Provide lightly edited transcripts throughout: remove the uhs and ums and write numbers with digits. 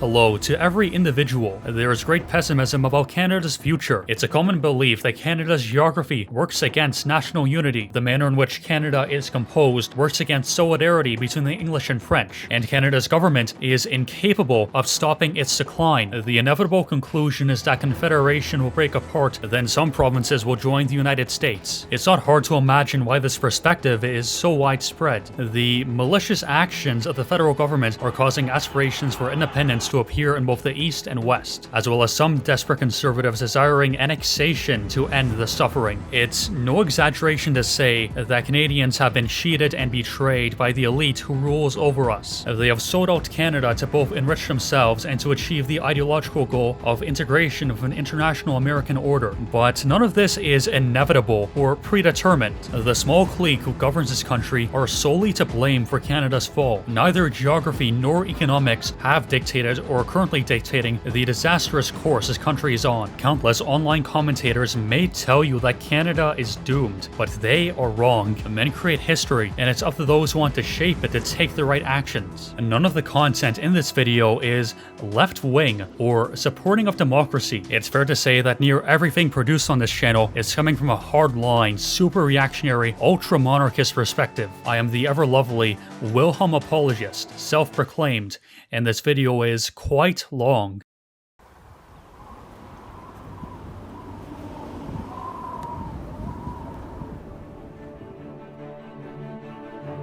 Hello, to every individual, there is great pessimism about Canada's future. It's a common belief that Canada's geography works against national unity. The manner in which Canada is composed works against solidarity between the English and French, and Canada's government is incapable of stopping its decline. The inevitable conclusion is that Confederation will break apart, then some provinces will join the United States. It's not hard to imagine why this perspective is so widespread. The malicious actions of the federal government are causing aspirations for independence to appear in both the East and West, as well as some desperate conservatives desiring annexation to end the suffering. It's no exaggeration to say that Canadians have been cheated and betrayed by the elite who rules over us. They have sold out Canada to both enrich themselves and to achieve the ideological goal of integration of an international American order. But none of this is inevitable or predetermined. The small clique who governs this country are solely to blame for Canada's fall. Neither geography nor economics have dictated or currently dictating the disastrous course this country is on. Countless online commentators may tell you that Canada is doomed, but they are wrong. Men create history, and it's up to those who want to shape it to take the right actions. And none of the content in this video is left-wing or supporting of democracy. It's fair to say that near everything produced on this channel is coming from a hard-line, super-reactionary, ultra-monarchist perspective. I am the ever-lovely Wilhelm apologist, self-proclaimed, and this video is quite long.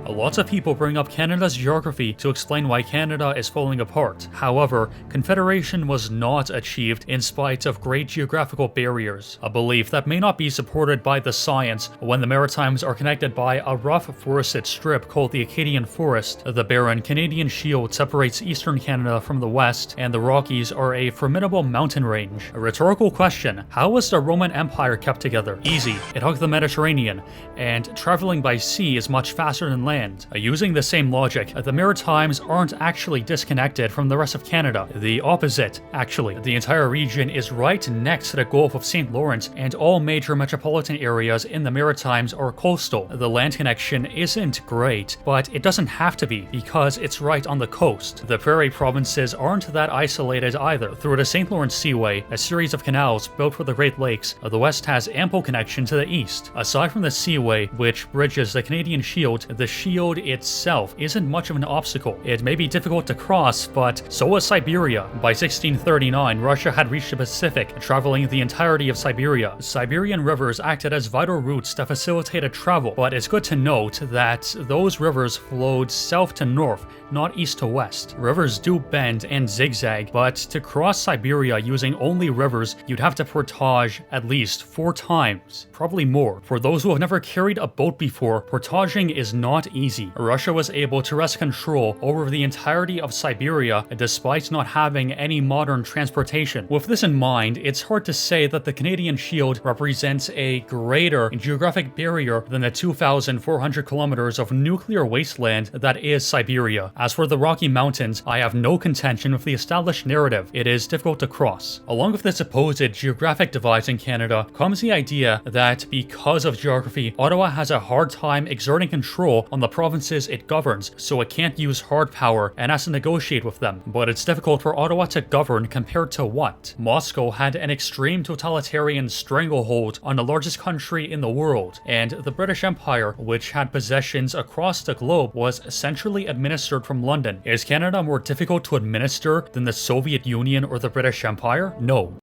Lots of people bring up Canada's geography to explain why Canada is falling apart. However, Confederation was not achieved in spite of great geographical barriers, a belief that may not be supported by the science when the Maritimes are connected by a rough forested strip called the Acadian Forest. The barren Canadian Shield separates eastern Canada from the west, and the Rockies are a formidable mountain range. A rhetorical question: how was the Roman Empire kept together? Easy. It hugged the Mediterranean, and traveling by sea is much faster than land. Using the same logic, the Maritimes aren't actually disconnected from the rest of Canada. The opposite, actually. The entire region is right next to the Gulf of St. Lawrence, and all major metropolitan areas in the Maritimes are coastal. The land connection isn't great, but it doesn't have to be, because it's right on the coast. The prairie provinces aren't that isolated either. Through the St. Lawrence Seaway, a series of canals built for the Great Lakes, the west has ample connection to the east. Aside from the Seaway, which bridges the Canadian Shield, the Shield itself isn't much of an obstacle. It may be difficult to cross, but so was Siberia. By 1639, Russia had reached the Pacific, traveling the entirety of Siberia. Siberian rivers acted as vital routes that facilitated travel, but it's good to note that those rivers flowed south to north, not east to west. Rivers do bend and zigzag, but to cross Siberia using only rivers, you'd have to portage at least 4 times, probably more. For those who have never carried a boat before, portaging is not easy. Russia was able to wrest control over the entirety of Siberia despite not having any modern transportation. With this in mind, it's hard to say that the Canadian Shield represents a greater geographic barrier than the 2,400 kilometers of nuclear wasteland that is Siberia. As for the Rocky Mountains, I have no contention with the established narrative. It is difficult to cross. Along with the supposed geographic divides in Canada comes the idea that because of geography, Ottawa has a hard time exerting control on the provinces it governs, so it can't use hard power and has to negotiate with them. But it's difficult for Ottawa to govern compared to what? Moscow had an extreme totalitarian stranglehold on the largest country in the world, and the British Empire, which had possessions across the globe, was centrally administered from London. Is Canada more difficult to administer than the Soviet Union or the British Empire? No.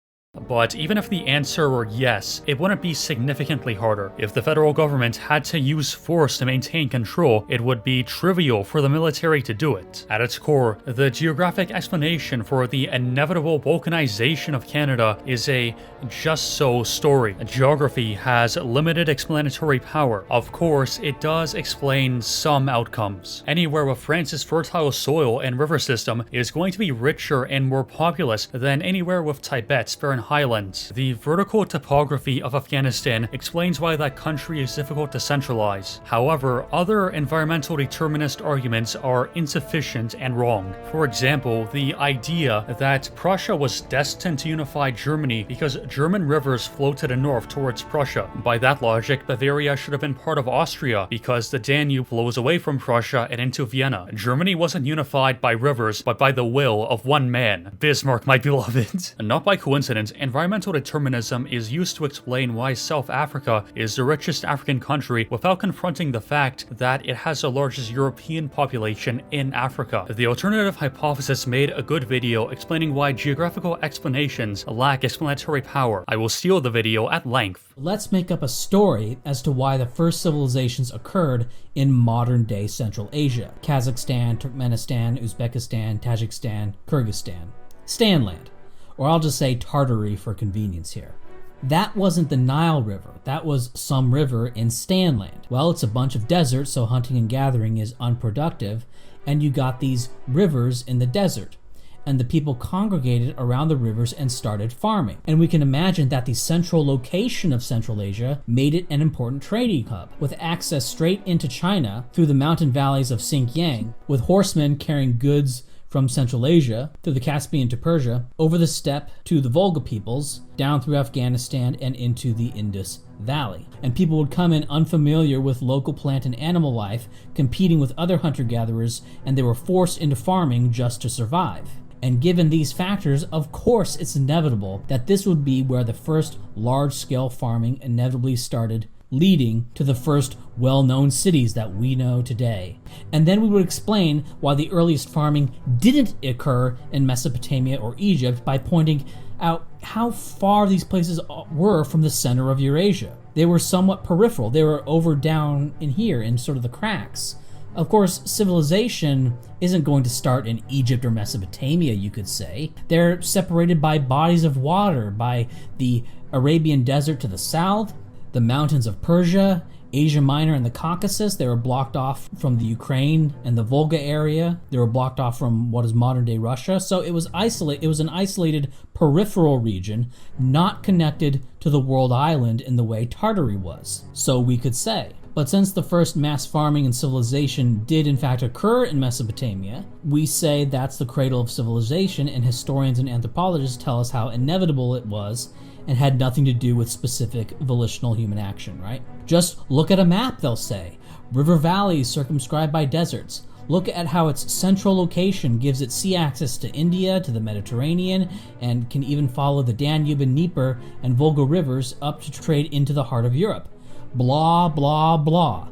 But even if the answer were yes, it wouldn't be significantly harder. If the federal government had to use force to maintain control, it would be trivial for the military to do it. At its core, the geographic explanation for the inevitable balkanization of Canada is a just-so story. Geography has limited explanatory power. Of course, it does explain some outcomes. Anywhere with France's fertile soil and river system is going to be richer and more populous than anywhere with Tibet's barren highlands. The vertical topography of Afghanistan explains why that country is difficult to centralize. However, other environmental determinist arguments are insufficient and wrong. For example, the idea that Prussia was destined to unify Germany because German rivers flow to the north towards Prussia. By that logic, Bavaria should have been part of Austria because the Danube flows away from Prussia and into Vienna. Germany wasn't unified by rivers, but by the will of one man, Bismarck, my beloved. Not by coincidence, environmental determinism is used to explain why South Africa is the richest African country without confronting the fact that it has the largest European population in Africa. The alternative hypothesis made a good video explaining why geographical explanations lack explanatory power. I will steal the video at length. Let's make up a story as to why the first civilizations occurred in modern-day Central Asia: Kazakhstan, Turkmenistan, Uzbekistan, Tajikistan, Kyrgyzstan. Stanland, or I'll just say Tartary for convenience here. That wasn't the Nile River, that was some river in Stanland. Well, it's a bunch of desert, so hunting and gathering is unproductive, and you got these rivers in the desert. And the people congregated around the rivers and started farming. And we can imagine that the central location of Central Asia made it an important trading hub, with access straight into China through the mountain valleys of Xinjiang, with horsemen carrying goods from Central Asia, through the Caspian to Persia, over the steppe to the Volga peoples, down through Afghanistan and into the Indus Valley. And people would come in unfamiliar with local plant and animal life, competing with other hunter-gatherers, and they were forced into farming just to survive. And given these factors, of course it's inevitable that this would be where the first large-scale farming inevitably started, leading to the first well-known cities that we know today. And then we would explain why the earliest farming didn't occur in Mesopotamia or Egypt by pointing out how far these places were from the center of Eurasia. They were somewhat peripheral. They were over down in here in sort of the cracks. Of course, civilization isn't going to start in Egypt or Mesopotamia, you could say. They're separated by bodies of water, by the Arabian desert to the south, the mountains of Persia, Asia Minor and the Caucasus. They were blocked off from the Ukraine and the Volga area. They were blocked off from what is modern-day Russia. So it was an isolated peripheral region, not connected to the world island in the way Tartary was, so we could say. But since the first mass farming and civilization did in fact occur in Mesopotamia, we say that's the cradle of civilization, and historians and anthropologists tell us how inevitable it was and had nothing to do with specific volitional human action, right? Just look at a map, they'll say. River valleys circumscribed by deserts. Look at how its central location gives it sea access to India, to the Mediterranean, and can even follow the Danube and Dnieper and Volga rivers up to trade into the heart of Europe. Blah, blah, blah.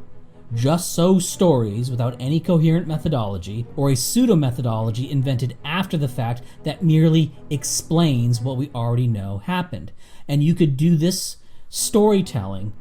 Just so stories without any coherent methodology, or a pseudo-methodology invented after the fact that merely explains what we already know happened. And you could do this storytelling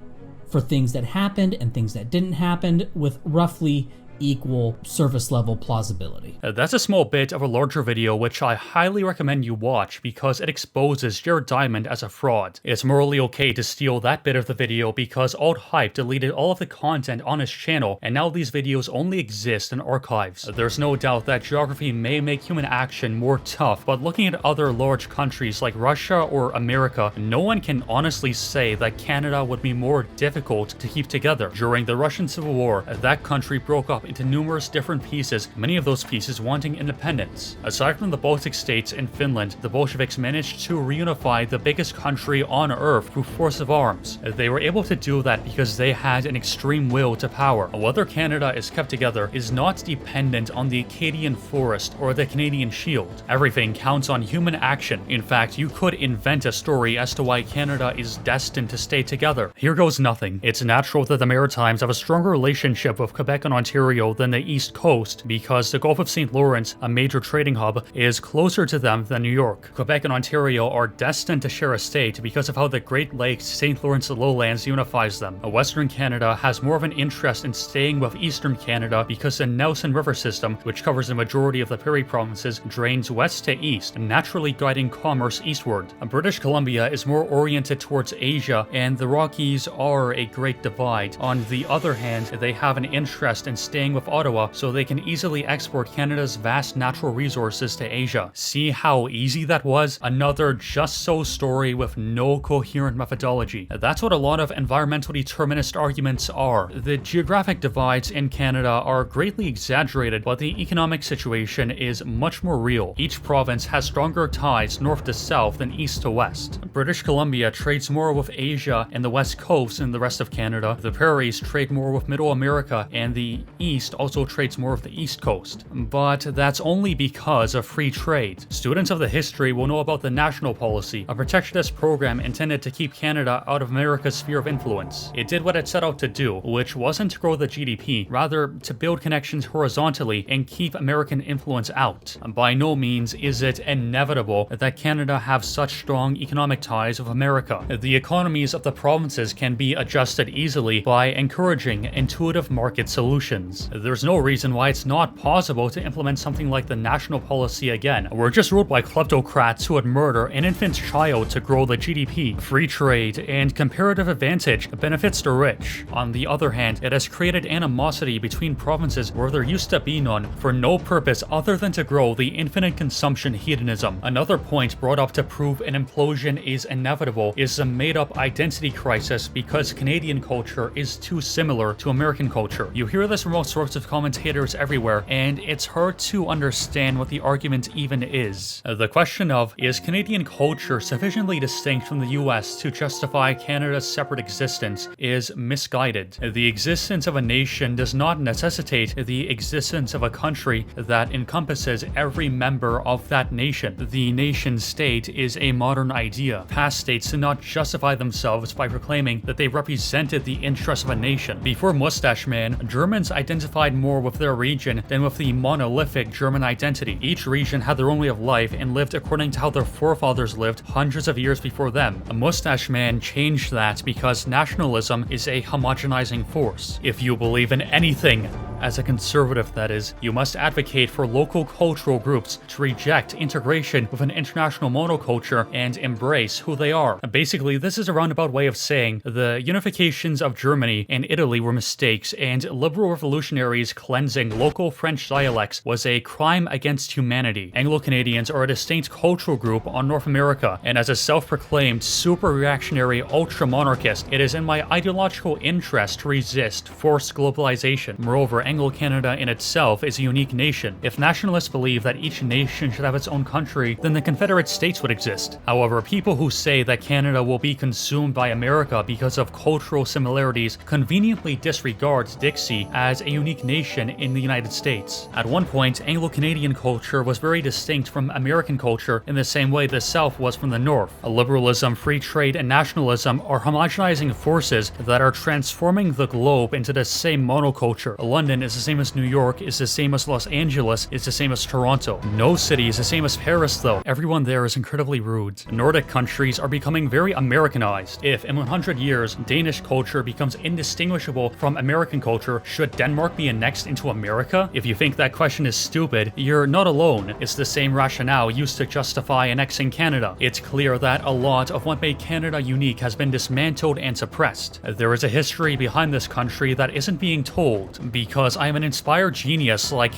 for things that happened and things that didn't happen with roughly equal surface level plausibility. That's a small bit of a larger video which I highly recommend you watch because it exposes Jared Diamond as a fraud. It's morally okay to steal that bit of the video because Alt-Hype deleted all of the content on his channel and now these videos only exist in archives. There's no doubt that geography may make human action more tough, but looking at other large countries like Russia or America, no one can honestly say that Canada would be more difficult to keep together. During the Russian Civil War, that country broke up into numerous different pieces, many of those pieces wanting independence. Aside from the Baltic states and Finland, the Bolsheviks managed to reunify the biggest country on Earth through force of arms. They were able to do that because they had an extreme will to power. Whether Canada is kept together is not dependent on the Acadian forest or the Canadian Shield. Everything counts on human action. In fact, you could invent a story as to why Canada is destined to stay together. Here goes nothing. It's natural that the Maritimes have a stronger relationship with Quebec and Ontario than the East Coast because the Gulf of St. Lawrence, a major trading hub, is closer to them than New York. Quebec and Ontario are destined to share a state because of how the Great Lakes St. Lawrence lowlands unifies them. Western Canada has more of an interest in staying with Eastern Canada because the Nelson River system, which covers the majority of the Prairie provinces, drains west to east, naturally guiding commerce eastward. British Columbia is more oriented towards Asia, and the Rockies are a great divide. On the other hand, they have an interest in staying playing with Ottawa so they can easily export Canada's vast natural resources to Asia. See how easy that was? Another just so story with no coherent methodology. That's what a lot of environmental determinist arguments are. The geographic divides in Canada are greatly exaggerated, but the economic situation is much more real. Each province has stronger ties north to south than east to west. British Columbia trades more with Asia and the west coast than the rest of Canada. The prairies trade more with Middle America, and the east also trades more with the east coast. But that's only because of free trade. Students of the history will know about the National Policy, a protectionist program intended to keep Canada out of America's sphere of influence. It did what it set out to do, which wasn't to grow the GDP, rather to build connections horizontally and keep American influence out. By no means is it inevitable that Canada have such strong economic ties with America. The economies of the provinces can be adjusted easily by encouraging intuitive market solutions. There's no reason why it's not possible to implement something like the National Policy again. We're just ruled by kleptocrats who would murder an infant child to grow the GDP. Free trade and comparative advantage benefits the rich. On the other hand, it has created animosity between provinces where there used to be none for no purpose other than to grow the infinite consumption hedonism. Another point brought up to prove an implosion is inevitable is a made-up identity crisis because Canadian culture is too similar to American culture. You hear this from all sorts of commentators everywhere, and it's hard to understand what the argument even is. The question of, is Canadian culture sufficiently distinct from the US to justify Canada's separate existence is misguided. The existence of a nation does not necessitate the existence of a country that encompasses every member of that nation. The nation-state is a modern idea. Past states did not justify themselves by proclaiming that they represented the interests of a nation. Before Mustache Man, Germans identified more with their region than with the monolithic German identity. Each region had their own way of life and lived according to how their forefathers lived hundreds of years before them. A Mustache Man changed that because nationalism is a homogenizing force. If you believe in anything, as a conservative that is, you must advocate for local cultural groups to reject integration with an international monoculture and embrace who they are. Basically, this is a roundabout way of saying the unifications of Germany and Italy were mistakes, and liberal revolutionaries cleansing local French dialects was a crime against humanity. Anglo-Canadians are a distinct cultural group on North America, and as a self-proclaimed super-reactionary ultra-monarchist, it is in my ideological interest to resist forced globalization. Moreover, Anglo-Canada in itself is a unique nation. If nationalists believe that each nation should have its own country, then the Confederate States would exist. However, people who say that Canada will be consumed by America because of cultural similarities conveniently disregard Dixie as a unique nation in the United States. At one point, Anglo-Canadian culture was very distinct from American culture in the same way the South was from the North. Liberalism, free trade, and nationalism are homogenizing forces that are transforming the globe into the same monoculture. London is the same as New York, is the same as Los Angeles, is the same as Toronto. No city is the same as Paris though. Everyone there is incredibly rude. Nordic countries are becoming very Americanized. If in 100 years Danish culture becomes indistinguishable from American culture, should Denmark be annexed into America? If you think that question is stupid, you're not alone. It's the same rationale used to justify annexing Canada. It's clear that a lot of what made Canada unique has been dismantled and suppressed. There is a history behind this country that isn't being told. Because I am an inspired genius like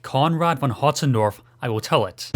Konrad von Hotzendorf, I will tell it.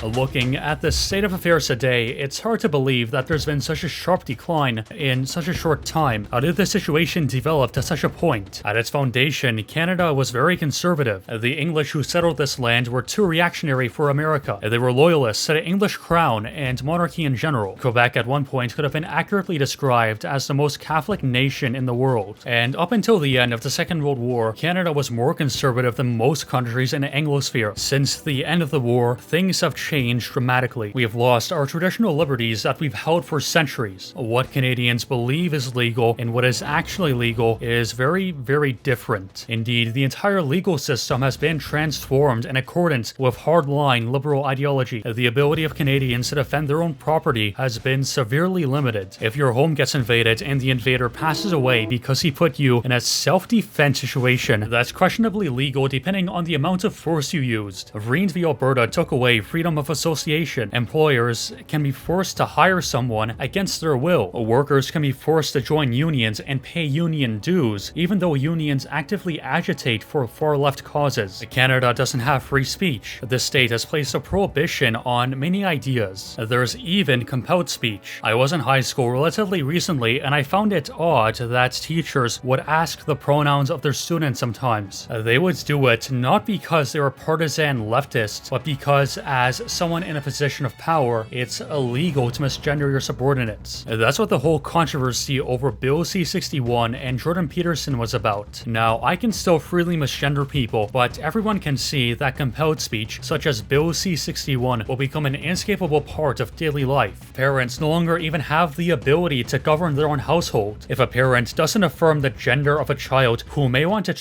Looking at the state of affairs today, it's hard to believe that there's been such a sharp decline in such a short time. How did the situation develop to such a point? At its foundation, Canada was very conservative. The English who settled this land were too reactionary for America. They were loyalists to the English crown and monarchy in general. Quebec at one point could have been accurately described as the most Catholic nation in the world. And up until the end of the Second World War, Canada was more conservative than most countries in the Anglosphere. Since the end of the war, things have changed dramatically. We have lost our traditional liberties that we've held for centuries. What Canadians believe is legal and what is actually legal is very, very different. Indeed, the entire legal system has been transformed in accordance with hardline liberal ideology. The ability of Canadians to defend their own property has been severely limited. If your home gets invaded and the invader passes away because he put you in a self-defense situation that's questionably legal depending on the amount of force you used. Vreens v. Alberta took away freedom of association. Employers can be forced to hire someone against their will. Workers can be forced to join unions and pay union dues, even though unions actively agitate for far-left causes. Canada doesn't have free speech. The state has placed a prohibition on many ideas. There's even compelled speech. I was in high school relatively recently, and I found it odd that teachers would ask the pronouns of their students sometimes. They would do it not because they were partisan leftists, but because as someone in a position of power, it's illegal to misgender your subordinates. That's what the whole controversy over Bill C-61 and Jordan Peterson was about. Now, I can still freely misgender people, but everyone can see that compelled speech, such as Bill C-61, will become an inescapable part of daily life. Parents no longer even have the ability to govern their own household. If a parent doesn't affirm the gender of a child who may want to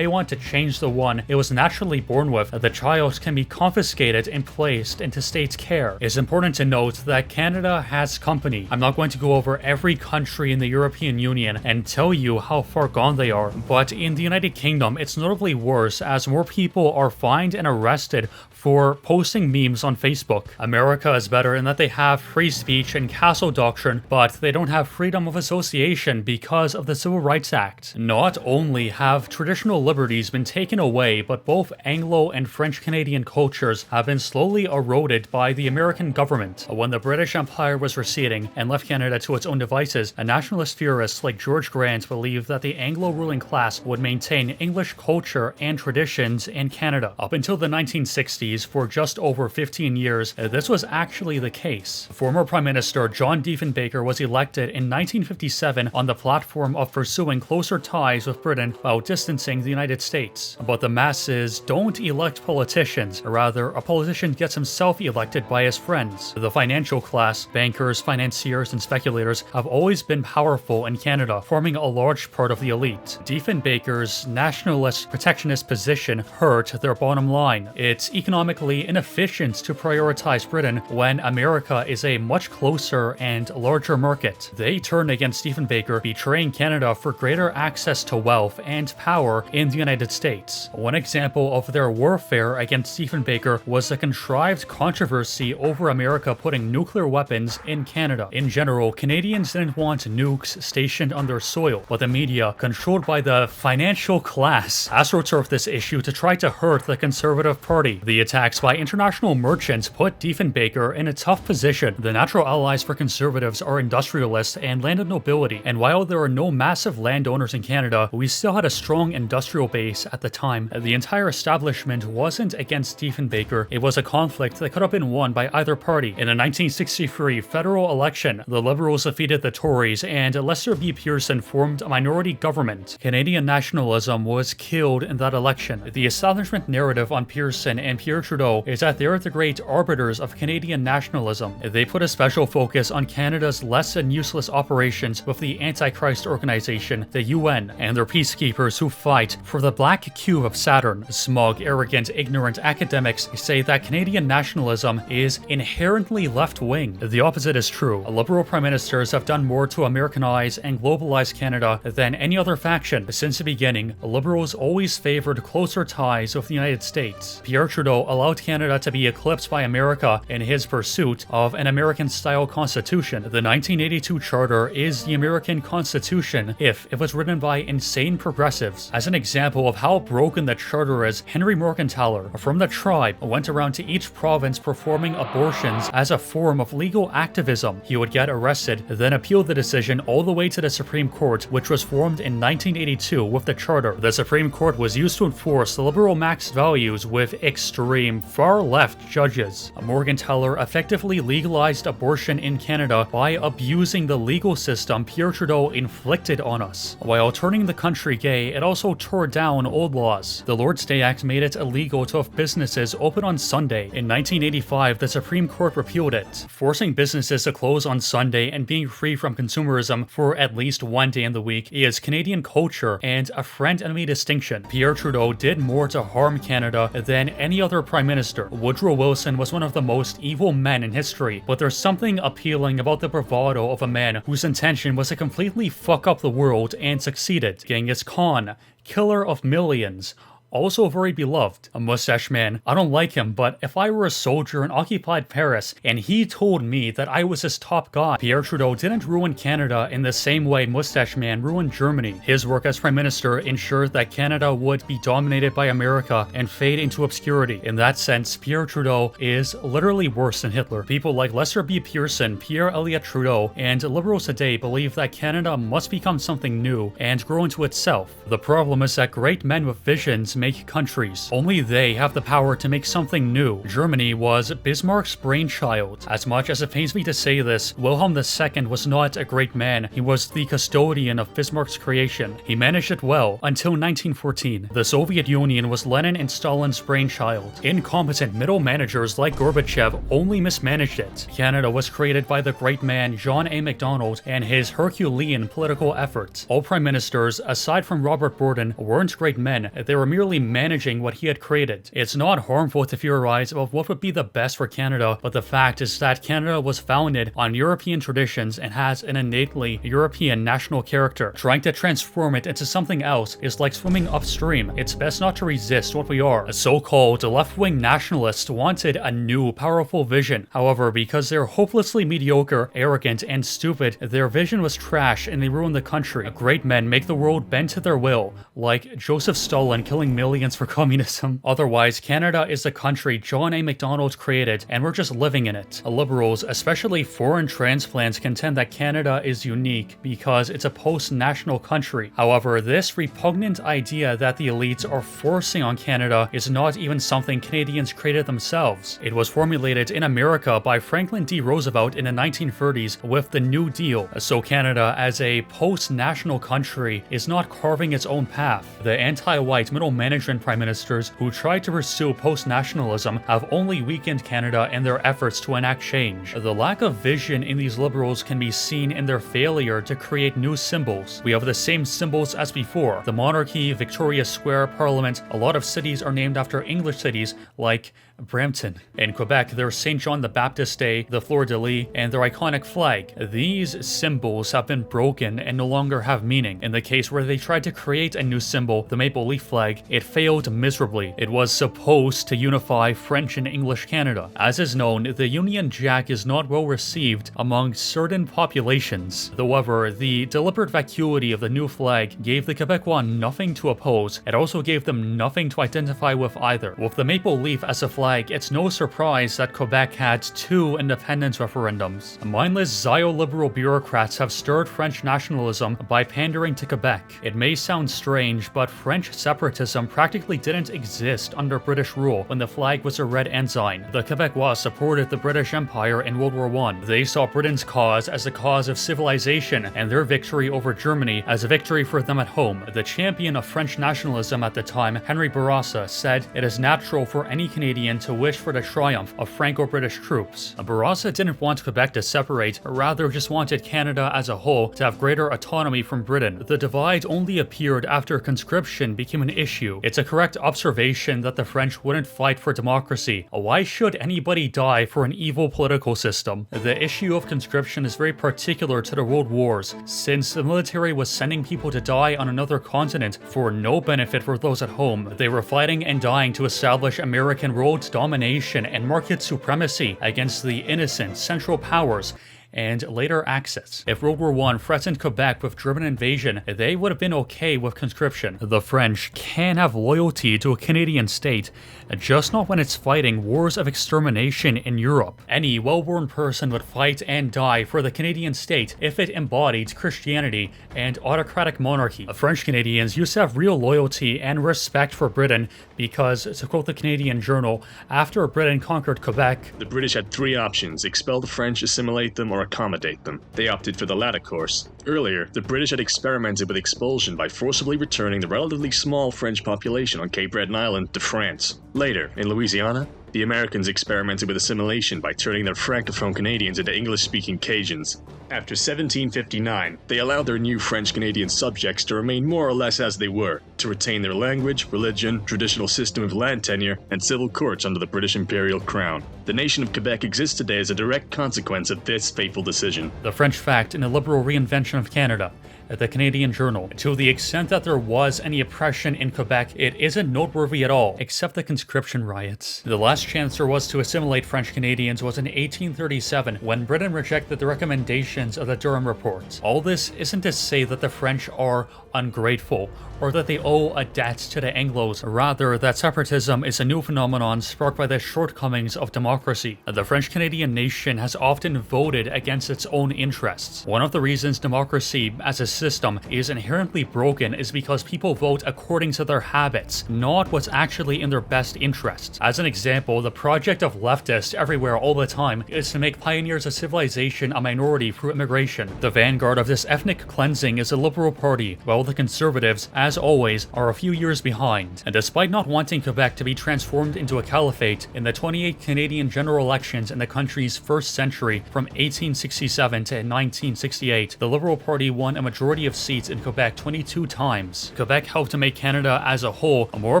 change the one it was naturally born with, the child can be confiscated and placed into state care. It's important to note that Canada has company. I'm not going to go over every country in the European Union and tell you how far gone they are, but in the United Kingdom, it's notably worse as more people are fined and arrested for posting memes on Facebook. America is better in that they have free speech and castle doctrine, but they don't have freedom of association because of the Civil Rights Act. Not only have traditional liberties been taken away, but both Anglo and French Canadian cultures have been slowly eroded by the American government. When the British Empire was receding and left Canada to its own devices, a nationalist theorist like George Grant believed that the Anglo ruling class would maintain English culture and traditions in Canada. Up until the 1960s, for just over 15 years, this was actually the case. Former Prime Minister John Diefenbaker was elected in 1957 on the platform of pursuing closer ties with Britain while distancing the United States. But the masses don't elect politicians, rather, a politician gets himself elected by his friends. The financial class, bankers, financiers, and speculators have always been powerful in Canada, forming a large part of the elite. Diefenbaker's nationalist protectionist position hurt their bottom line. It's economically inefficient to prioritize Britain when America is a much closer and larger market. They turned against Diefenbaker, betraying Canada for greater access to wealth and power in the United States. One example of their warfare against Diefenbaker was the contrived controversy over America putting nuclear weapons in Canada. In general, Canadians didn't want nukes stationed on their soil, but the media, controlled by the financial class, astroturfed this issue to try to hurt the Conservative Party. The attacks by international merchants put Diefenbaker in a tough position. The natural allies for conservatives are industrialists and landed nobility, and while there are no massive landowners in Canada, we still had a strong industrial base at the time. The entire establishment wasn't against Diefenbaker, it was a conflict that could have been won by either party. In the 1963 federal election, the Liberals defeated the Tories and Lester B. Pearson formed a minority government. Canadian nationalism was killed in that election. The establishment narrative on Pearson and Pierre Trudeau is that they're the great arbiters of Canadian nationalism. They put a special focus on Canada's less than useless operations with the Antichrist organization, the UN, and their peacekeepers who fight for the black cube of Saturn. Smug, arrogant, ignorant academics say that Canadian nationalism is inherently left-wing. The opposite is true. Liberal prime ministers have done more to Americanize and globalize Canada than any other faction. Since the beginning, Liberals always favored closer ties with the United States. Pierre Trudeau allowed Canada to be eclipsed by America in his pursuit of an American-style constitution. The 1982 Charter is the American Constitution if it was written by insane progressives. As an example of how broken the Charter is, Henry Morgentaler from the Tribe went around to each province performing abortions as a form of legal activism. He would get arrested, then appeal the decision all the way to the Supreme Court, which was formed in 1982 with the Charter. The Supreme Court was used to enforce the liberal Marx values with extreme far-left judges. Morgentaler effectively legalized abortion in Canada by abusing the legal system Pierre Trudeau inflicted on us. While turning the country gay, it also tore down old laws. The Lord's Day Act made it illegal to have businesses open on Sunday. In 1985, the Supreme Court repealed it, forcing businesses to close on Sunday and being free from consumerism for at least one day in the week is Canadian culture and a friend-enemy distinction. Pierre Trudeau did more to harm Canada than any other prime minister. Woodrow Wilson was one of the most evil men in history, but there's something appealing about the bravado of a man whose intention was to completely fuck up the world and succeeded. Genghis Khan, killer of millions, also very beloved. A mustache man, I don't like him, but if I were a soldier in occupied Paris and he told me that I was his top guy, Pierre Trudeau didn't ruin Canada in the same way Mustache Man ruined Germany. His work as Prime Minister ensured that Canada would be dominated by America and fade into obscurity. In that sense, Pierre Trudeau is literally worse than Hitler. People like Lester B. Pearson, Pierre Elliott Trudeau, and liberals today believe that Canada must become something new and grow into itself. The problem is that great men with visions make countries. Only they have the power to make something new. Germany was Bismarck's brainchild. As much as it pains me to say this, Wilhelm II was not a great man. He was the custodian of Bismarck's creation. He managed it well until 1914. The Soviet Union was Lenin and Stalin's brainchild. Incompetent middle managers like Gorbachev only mismanaged it. Canada was created by the great man John A. Macdonald and his Herculean political efforts. All prime ministers, aside from Robert Borden, weren't great men. They were merely managing what he had created. It's not harmful to theorize about what would be the best for Canada, but the fact is that Canada was founded on European traditions and has an innately European national character. Trying to transform it into something else is like swimming upstream. It's best not to resist what we are. A so-called left-wing nationalists wanted a new, powerful vision. However, because they're hopelessly mediocre, arrogant, and stupid, their vision was trash and they ruined the country. Great men make the world bend to their will, like Joseph Stalin killing millions for communism. Otherwise, Canada is the country John A. Macdonald created, and we're just living in it. Liberals, especially foreign transplants, contend that Canada is unique because it's a post-national country. However, this repugnant idea that the elites are forcing on Canada is not even something Canadians created themselves. It was formulated in America by Franklin D. Roosevelt in the 1930s with the New Deal. So Canada, as a post-national country, is not carving its own path. The anti-white middle management prime ministers who tried to pursue post-nationalism have only weakened Canada in their efforts to enact change. The lack of vision in these liberals can be seen in their failure to create new symbols. We have the same symbols as before: the monarchy, Victoria Square, Parliament. A lot of cities are named after English cities like Brampton. In Quebec, there's St. John the Baptist Day, the Fleur-de-Lis, and their iconic flag. These symbols have been broken and no longer have meaning. In the case where they tried to create a new symbol, the maple leaf flag, it failed miserably. It was supposed to unify French and English Canada. As is known, the Union Jack is not well received among certain populations. However, the deliberate vacuity of the new flag gave the Quebecois nothing to oppose. It also gave them nothing to identify with either. With the maple leaf as a flag, it's no surprise that Quebec had 2 independence referendums. Mindless Zio-liberal bureaucrats have stirred French nationalism by pandering to Quebec. It may sound strange, but French separatism practically didn't exist under British rule when the flag was a red ensign. The Quebecois supported the British Empire in World War I. They saw Britain's cause as the cause of civilization and their victory over Germany as a victory for them at home. The champion of French nationalism at the time, Henry Bourassa, said it is natural for any Canadian to wish for the triumph of Franco-British troops. Bourassa didn't want Quebec to separate, rather just wanted Canada as a whole to have greater autonomy from Britain. The divide only appeared after conscription became an issue. It's a correct observation that the French wouldn't fight for democracy. Why should anybody die for an evil political system? The issue of conscription is very particular to the World Wars, since the military was sending people to die on another continent for no benefit for those at home. They were fighting and dying to establish American world domination and market supremacy against the innocent Central Powers and later Axis. If World War I threatened Quebec with German invasion, they would have been okay with conscription. The French can have loyalty to a Canadian state, just not when it's fighting wars of extermination in Europe. Any well-born person would fight and die for the Canadian state if it embodied Christianity and autocratic monarchy. French Canadians used to have real loyalty and respect for Britain because, to quote the Canadian Journal, after Britain conquered Quebec, the British had 3 options: expel the French, assimilate them, or accommodate them. They opted for the latter course. Earlier, the British had experimented with expulsion by forcibly returning the relatively small French population on Cape Breton Island to France. Later, in Louisiana, the Americans experimented with assimilation by turning their francophone Canadians into English-speaking Cajuns. After 1759, they allowed their new French-Canadian subjects to remain more or less as they were, to retain their language, religion, traditional system of land tenure, and civil courts under the British Imperial Crown. The nation of Quebec exists today as a direct consequence of this fateful decision. The French Fact in a Liberal Reinvention of Canada, at the Canadian Journal. To the extent that there was any oppression in Quebec, it isn't noteworthy at all, except the conscription riots. The last chance there was to assimilate French Canadians was in 1837, when Britain rejected the recommendations of the Durham Report. All this isn't to say that the French are ungrateful, or that they owe a debt to the Anglos, rather that separatism is a new phenomenon sparked by the shortcomings of democracy. The French-Canadian nation has often voted against its own interests. One of the reasons democracy as a system is inherently broken is because people vote according to their habits, not what's actually in their best interests. As an example, the project of leftists everywhere all the time is to make pioneers of civilization a minority through immigration. The vanguard of this ethnic cleansing is the Liberal Party, while the Conservatives, as always, are a few years behind. And despite not wanting Quebec to be transformed into a caliphate, in the 28 Canadian general elections in the country's first century from 1867 to 1968, the Liberal Party won a majority of seats in Quebec 22 times. Quebec helped to make Canada as a whole more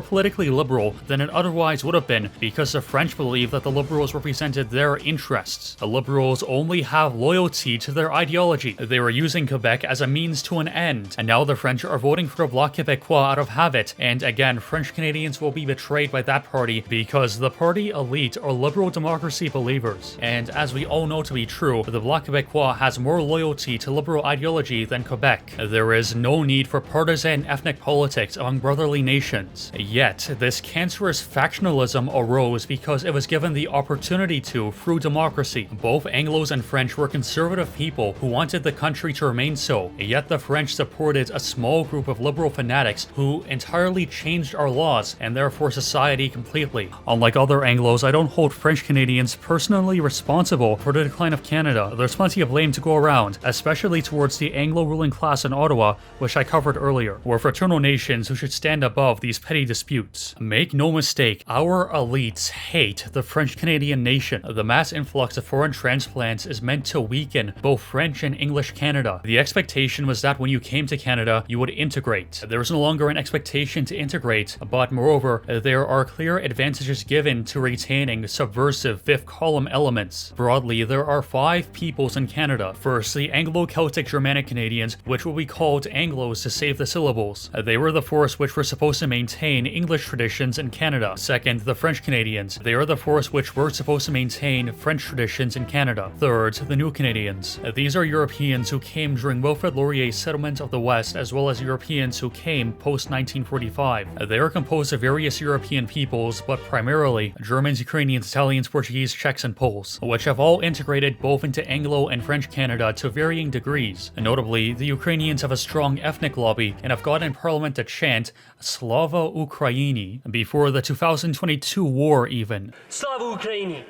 politically liberal than it otherwise would have been, because the French believed that the Liberals represented their interests. The Liberals only have loyalty to their ideology. They were using Quebec as a means to an end, and now the French are voting for the Bloc Québécois out of habit, and again, French Canadians will be betrayed by that party because the party elite are liberal democracy believers. And as we all know to be true, the Bloc Québécois has more loyalty to liberal ideology than Quebec. There is no need for partisan ethnic politics among brotherly nations. Yet, this cancerous factionalism arose because it was given the opportunity to through democracy. Both Anglos and French were conservative people who wanted the country to remain so, yet the French supported a small group of liberal fanatics who entirely changed our laws and therefore society completely. Unlike other Anglos, I don't hold French Canadians personally responsible for the decline of Canada. There's plenty of blame to go around, especially towards the Anglo ruling class in Ottawa, which I covered earlier. We're fraternal nations who should stand above these petty disputes. Make no mistake, our elites hate the French Canadian nation. The mass influx of foreign transplants is meant to weaken both French and English Canada. The expectation was that when you came to Canada, you would integrate. There is no longer an expectation to integrate, but moreover, there are clear advantages given to retaining subversive fifth column elements. Broadly, there are 5 peoples in Canada. First, the Anglo-Celtic Germanic Canadians, which will be called Anglos to save the syllables. They were the force which were supposed to maintain English traditions in Canada. Second, the French Canadians. They are the force which were supposed to maintain French traditions in Canada. Third, the New Canadians. These are Europeans who came during Wilfrid Laurier's settlement of the West, as well as Europeans who came post-1945. They are composed of various European peoples, but primarily Germans, Ukrainians, Italians, Portuguese, Czechs, and Poles, which have all integrated both into Anglo and French Canada to varying degrees. Notably, the Ukrainians have a strong ethnic lobby and have gotten Parliament to chant Slava Ukraini before the 2022 war even. Slava Ukraini!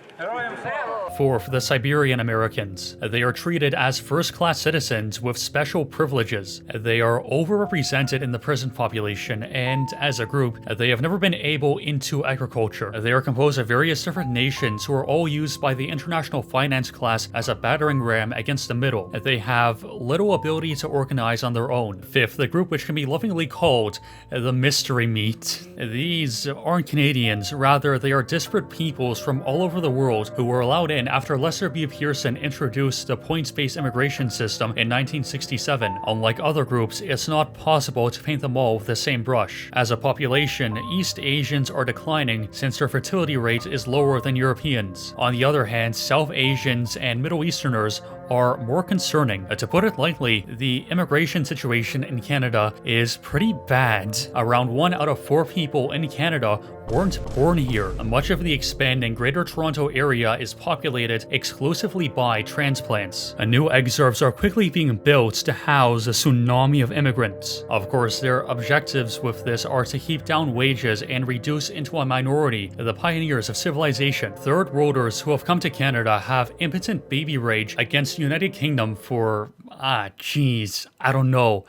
Fourth, the Siberian Americans. They are treated as first-class citizens with special privileges. They are overrepresented in the prison population, and as a group, they have never been able into agriculture. They are composed of various different nations who are all used by the international finance class as a battering ram against the middle. They have little ability to organize on their own. Fifth, the group which can be lovingly called the mystery meat. These aren't Canadians, rather they are disparate peoples from all over the world who were allowed in after Lester B. Pearson introduced the points-based immigration system in 1967. Unlike other groups, it's not possible to paint them all with the same brush. As a population, East Asians are declining since their fertility rate is lower than Europeans. On the other hand, South Asians and Middle Easterners are more concerning. To put it lightly, the immigration situation in Canada is pretty bad. Around 1 out of 4 people in Canada weren't born here. Much of the expanding Greater Toronto area is populated exclusively by transplants. New exurbs are quickly being built to house a tsunami of immigrants. Of course, their objectives with this are to keep down wages and reduce into a minority the pioneers of civilization. Third worlders who have come to Canada have impotent baby rage against the United Kingdom for, I don't know,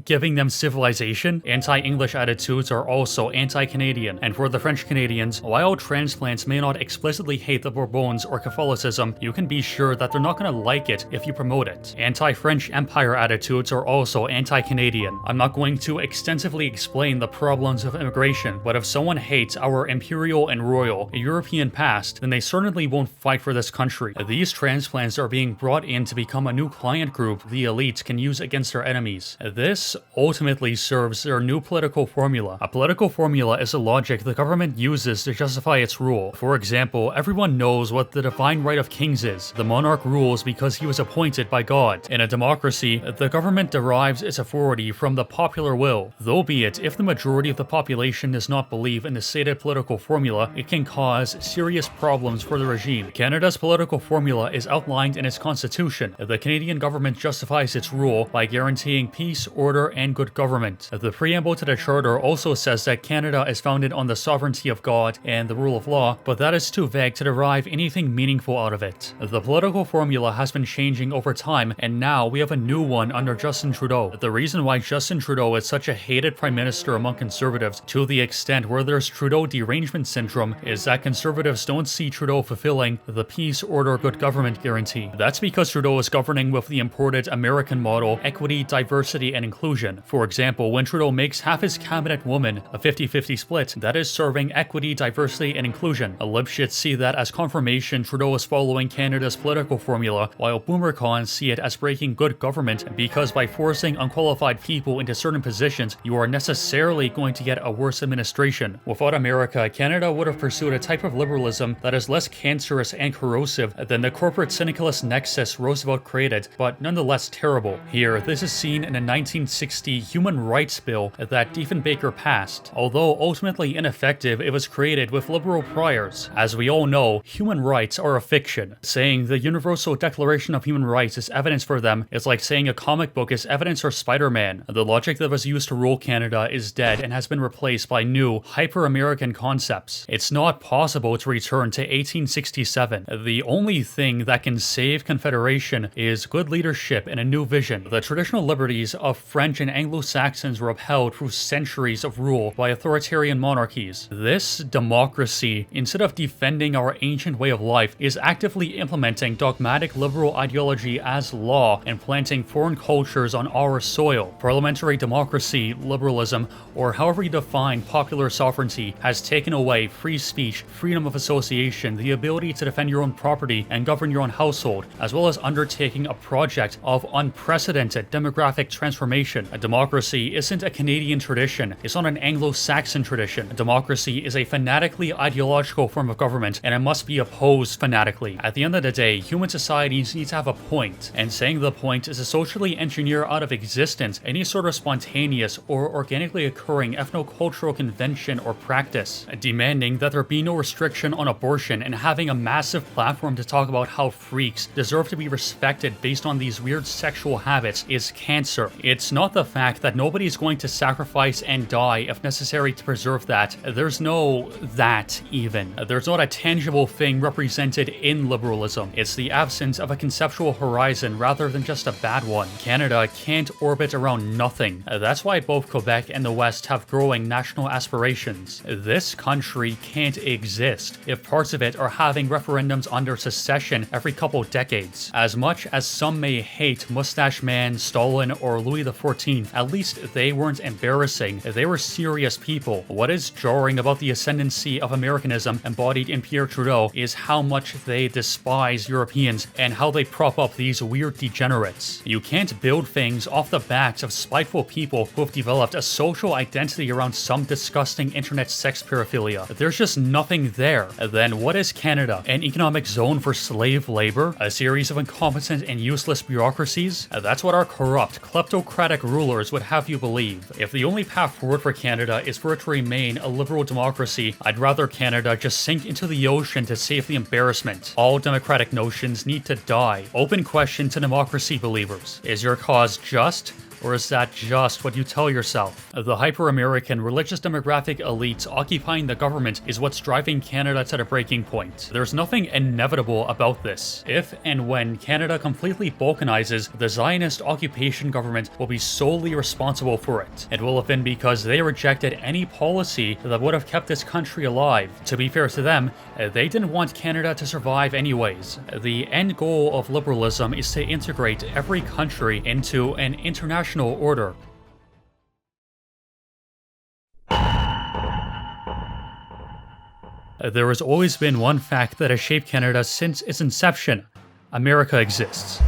giving them civilization. Anti-English attitudes are also anti-Canadian, and for the French Canadians, while transplants may not explicitly hate the Bourbons or Catholicism, you can be sure that they're not going to like it if you promote it. Anti-French Empire attitudes are also anti-Canadian. I'm not going to extensively explain the problems of immigration, but if someone hates our imperial and royal European past, then they certainly won't fight for this country. These transplants are being brought in to become a new client group the elites can use against their enemies. This ultimately serves their new political formula. A political formula is a logic the government uses to justify its rule. For example, everyone knows what the divine right of kings is. The monarch rules because he was appointed by God. In a democracy, the government derives its authority from the popular will. Though be it, if the majority of the population does not believe in the stated political formula, it can cause serious problems for the regime. Canada's political formula is outlined in its constitution. The Canadian government justifies its rule by guaranteeing peace, order, and good government. The preamble to the charter also says that Canada is founded on the sovereignty of God and the rule of law, but that is too vague to derive anything meaningful out of it. The political formula has been changing over time, and now we have a new one under Justin Trudeau. The reason why Justin Trudeau is such a hated prime minister among conservatives, to the extent where there's Trudeau derangement syndrome, is that conservatives don't see Trudeau fulfilling the peace, order, good government guarantee. That's because Trudeau is governing with the imported American model, equity, diversity, and inclusion. For example, when Trudeau makes half his cabinet women, a 50-50 split, that is serving equity, diversity, and inclusion. Lipshits see that as confirmation Trudeau is following Canada's political formula, while boomercons see it as breaking good government, because by forcing unqualified people into certain positions, you are necessarily going to get a worse administration. Without America, Canada would have pursued a type of liberalism that is less cancerous and corrosive than the corporate syndicalist nexus Roosevelt created, but nonetheless terrible. Here, this is seen in a 1960 human rights bill that Diefenbaker passed. Although ultimately ineffective, it was created with liberal priors. As we all know, human rights are a fiction. Saying the Universal Declaration of Human Rights is evidence for them is like saying a comic book is evidence for Spider-Man. The logic that was used to rule Canada is dead and has been replaced by new, hyper-American concepts. It's not possible to return to 1867. The only thing that can save Confederation is good leadership and a new vision. The traditional liberties of French and Anglo-Saxons were upheld through centuries of rule by authoritarian monarchies. This democracy, instead of defending our ancient way of life, is actively implementing dogmatic liberal ideology as law and planting foreign cultures on our soil. Parliamentary democracy, liberalism, or however you define popular sovereignty, has taken away free speech, freedom of association, the ability to defend your own property and govern your own household, as well as undertaking a project of unprecedented demographic transformation. A democracy isn't a Canadian tradition, it's not an Anglo-Saxon tradition. A democracy is a fanatically ideological form of government, and it must be opposed fanatically. At the end of the day, human societies need to have a point, and saying the point is to socially engineer out of existence any sort of spontaneous or organically occurring ethno-cultural convention or practice. Demanding that there be no restriction on abortion and having a massive platform to talk about how freaks deserve to be respected based on these weird sexual habits is cancer. It's not the fact that nobody's going to sacrifice and die if necessary to preserve that. There's no that even. There's not a tangible thing represented in liberalism. It's the absence of a conceptual horizon rather than just a bad one. Canada can't orbit around nothing. That's why both Quebec and the West have growing national aspirations. This country can't exist if parts of it are having referendums under secession every couple decades. As much as some may hate Mustache Man, Stalin, or Louis XIV, at least they weren't embarrassing. They were serious people. What is jarring about the ascendancy of Americanism embodied in Pierre Trudeau is how much they despise Europeans and how they prop up these weird degenerates. You can't build things off the backs of spiteful people who have developed a social identity around some disgusting internet sex paraphilia. There's just nothing there. Then what is Canada? An economic zone for slave labor? A series of incompetent and useless bureaucracies? That's what our corrupt, kleptocratic rulers would have you believe. If the only path forward for Canada is for it to remain a liberal democracy, I'd rather Canada just sink into the ocean to save the embarrassment. All democratic notions need to die. Open question to democracy believers. Is your cause just, or is that just what you tell yourself? The hyper-American religious demographic elite occupying the government is what's driving Canada to the breaking point. There's nothing inevitable about this. If and when Canada completely balkanizes, the Zionist occupation government will be solely responsible for it. It will have been because they rejected any policy that would have kept this country alive. To be fair to them, they didn't want Canada to survive anyways. The end goal of liberalism is to integrate every country into an international order. There has always been one fact that has shaped Canada since its inception: America exists.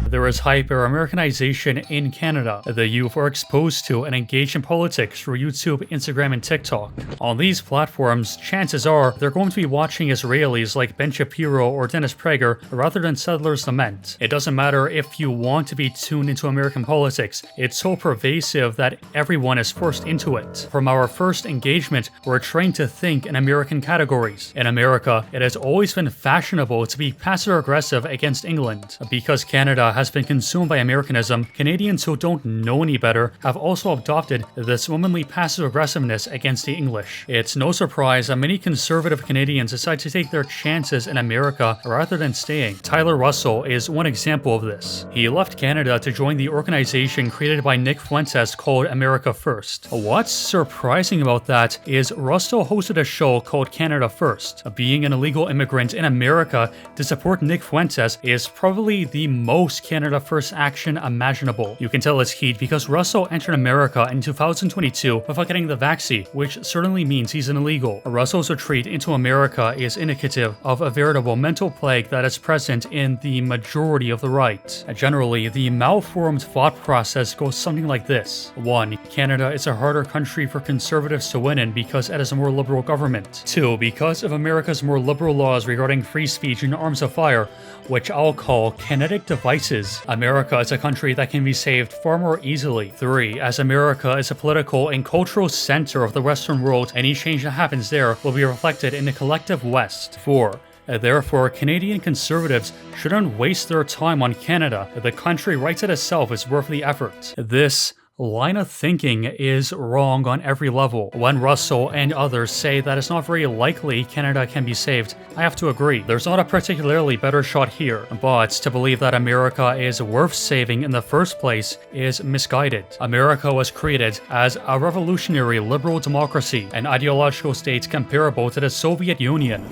There is hyper-Americanization in Canada. The youth are exposed to and engage in politics through YouTube, Instagram, and TikTok. On these platforms, chances are they're going to be watching Israelis like Ben Shapiro or Dennis Prager rather than Settlers Lament. It doesn't matter if you want to be tuned into American politics, it's so pervasive that everyone is forced into it. From our first engagement, we're trained to think in American categories. In America, it has always been fashionable to be passive-aggressive against England. Because Canada has been consumed by Americanism, Canadians who don't know any better have also adopted this womanly passive-aggressiveness against the English. It's no surprise that many conservative Canadians decide to take their chances in America rather than staying. Tyler Russell is one example of this. He left Canada to join the organization created by Nick Fuentes called America First. What's surprising about that is Russell hosted a show called Canada First. Being an illegal immigrant in America to support Nick Fuentes is probably the most Canada First action imaginable. You can tell it's heat because Russell entered America in 2022 without getting the vaccine, which certainly means he's an illegal. Russell's retreat into America is indicative of a veritable mental plague that is present in the majority of the right. Generally, the malformed thought process goes something like this. 1. Canada is a harder country for conservatives to win in because it has a more liberal government. 2. Because of America's more liberal laws regarding free speech and arms of fire, which I'll call kinetic devices, America is a country that can be saved far more easily. 3. As America is a political and cultural center of the Western world, any change that happens there will be reflected in the collective West. 4. Therefore, Canadian conservatives shouldn't waste their time on Canada. The country writes it itself is worth the effort. This line of thinking is wrong on every level. When Russell and others say that it's not very likely Canada can be saved, I have to agree. There's not a particularly better shot here, but to believe that America is worth saving in the first place is misguided. America was created as a revolutionary liberal democracy, an ideological state comparable to the Soviet Union.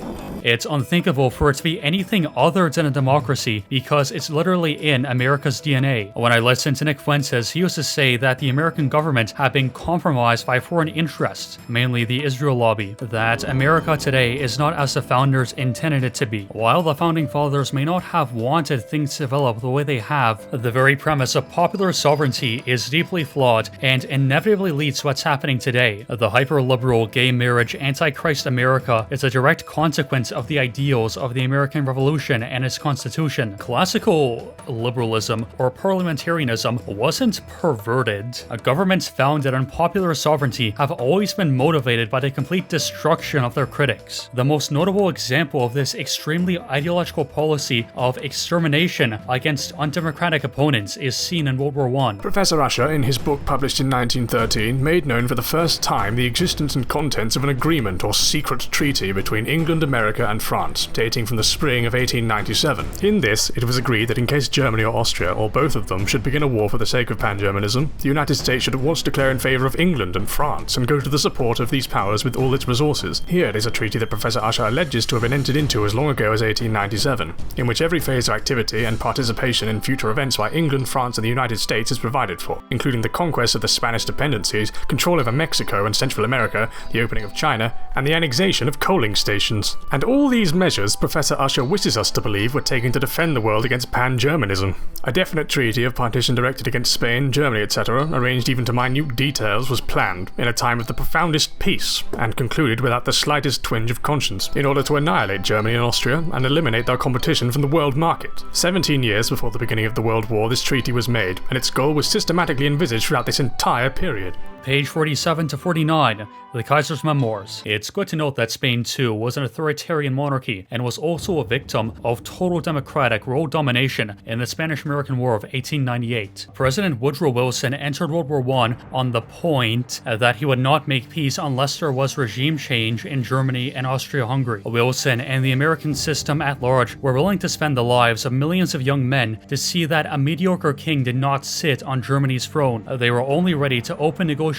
It's unthinkable for it to be anything other than a democracy because it's literally in America's DNA. When I listened to Nick Fuentes, he used to say that the American government had been compromised by foreign interests, mainly the Israel lobby, that America today is not as the founders intended it to be. While the founding fathers may not have wanted things to develop the way they have, the very premise of popular sovereignty is deeply flawed and inevitably leads to what's happening today. The hyper-liberal, gay marriage, anti-Christ America is a direct consequence of the ideals of the American Revolution and its Constitution. Classical liberalism or parliamentarianism wasn't perverted. Governments founded on popular sovereignty have always been motivated by the complete destruction of their critics. The most notable example of this extremely ideological policy of extermination against undemocratic opponents is seen in World War I. Professor Usher, in his book published in 1913, made known for the first time the existence and contents of an agreement or secret treaty between England, America, and France, dating from the spring of 1897. In this, it was agreed that in case Germany or Austria, or both of them, should begin a war for the sake of pan-Germanism, the United States should at once declare in favour of England and France and go to the support of these powers with all its resources. Here is a treaty that Professor Usher alleges to have been entered into as long ago as 1897, in which every phase of activity and participation in future events by England, France, and the United States is provided for, including the conquest of the Spanish dependencies, control over Mexico and Central America, the opening of China, and the annexation of coaling stations. And all these measures Professor Usher wishes us to believe were taken to defend the world against pan-Germanism. A definite treaty of partition directed against Spain, Germany, etc., arranged even to minute details, was planned in a time of the profoundest peace, and concluded without the slightest twinge of conscience, in order to annihilate Germany and Austria and eliminate their competition from the world market. 17 years before the beginning of the World War, this treaty was made, and its goal was systematically envisaged throughout this entire period. page 47 to 49, the Kaiser's Memoirs. It's good to note that Spain too was an authoritarian monarchy and was also a victim of total democratic world domination in the Spanish-American War of 1898. President Woodrow Wilson entered World War I on the point that he would not make peace unless there was regime change in Germany and Austria-Hungary. Wilson and the American system at large were willing to spend the lives of millions of young men to see that a mediocre king did not sit on Germany's throne. They were only ready to open negotiations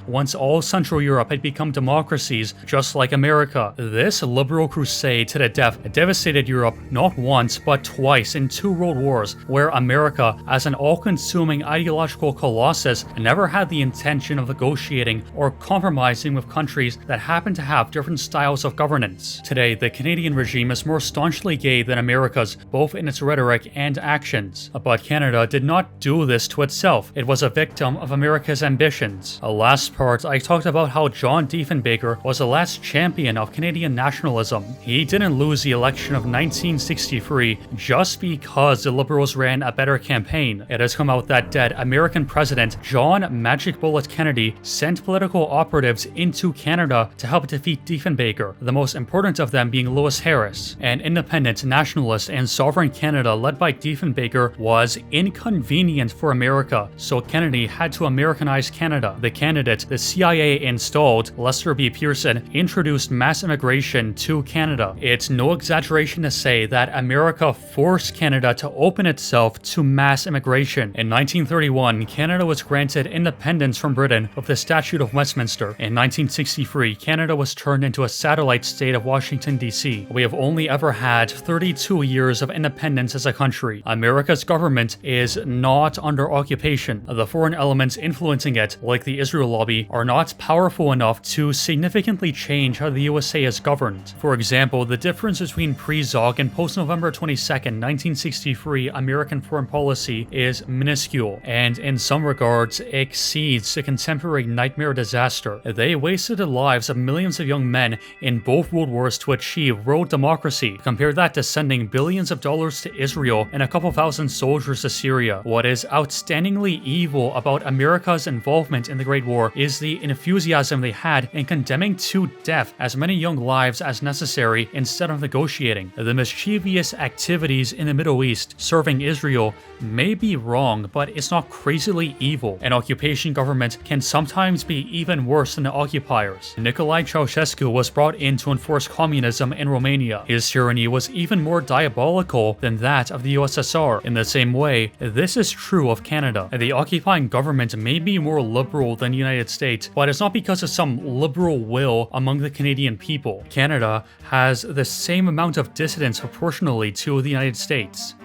once all Central Europe had become democracies just like America. This liberal crusade to the death devastated Europe not once but twice in 2 world wars, where America, as an all-consuming ideological colossus, never had the intention of negotiating or compromising with countries that happen to have different styles of governance. Today, the Canadian regime is more staunchly gay than America's, both in its rhetoric and actions. But Canada did not do this to itself. It was a victim of America's ambitions. Last part, I talked about how John Diefenbaker was the last champion of Canadian nationalism. He didn't lose the election of 1963 just because the Liberals ran a better campaign. It has come out that dead American President John Magic Bullet Kennedy sent political operatives into Canada to help defeat Diefenbaker, the most important of them being Lewis Harris. An independent, nationalist, and sovereign Canada led by Diefenbaker was inconvenient for America, so Kennedy had to Americanize Canada. The candidate the CIA installed, Lester B. Pearson, introduced mass immigration to Canada. It's no exaggeration to say that America forced Canada to open itself to mass immigration. In 1931, Canada was granted independence from Britain with the Statute of Westminster. In 1963, Canada was turned into a satellite state of Washington, D.C. We have only ever had 32 years of independence as a country. America's government is not under occupation. The foreign elements influencing it, like the Israel lobby, are not powerful enough to significantly change how the USA is governed. For example, the difference between pre-Zog and post-November 22nd, 1963 American foreign policy is minuscule, and in some regards exceeds the contemporary nightmare disaster. They wasted the lives of millions of young men in both world wars to achieve world democracy. Compare that to sending billions of dollars to Israel and a couple thousand soldiers to Syria. What is outstandingly evil about America's involvement in the Great War is the enthusiasm they had in condemning to death as many young lives as necessary instead of negotiating. The mischievous activities in the Middle East serving Israel may be wrong, but it's not crazily evil. An occupation government can sometimes be even worse than the occupiers. Nicolae Ceausescu was brought in to enforce communism in Romania. His tyranny was even more diabolical than that of the USSR. In the same way, this is true of Canada. The occupying government may be more liberal than the United States, but it's not because of some liberal will among the Canadian people. Canada has the same amount of dissidents proportionally to the United States.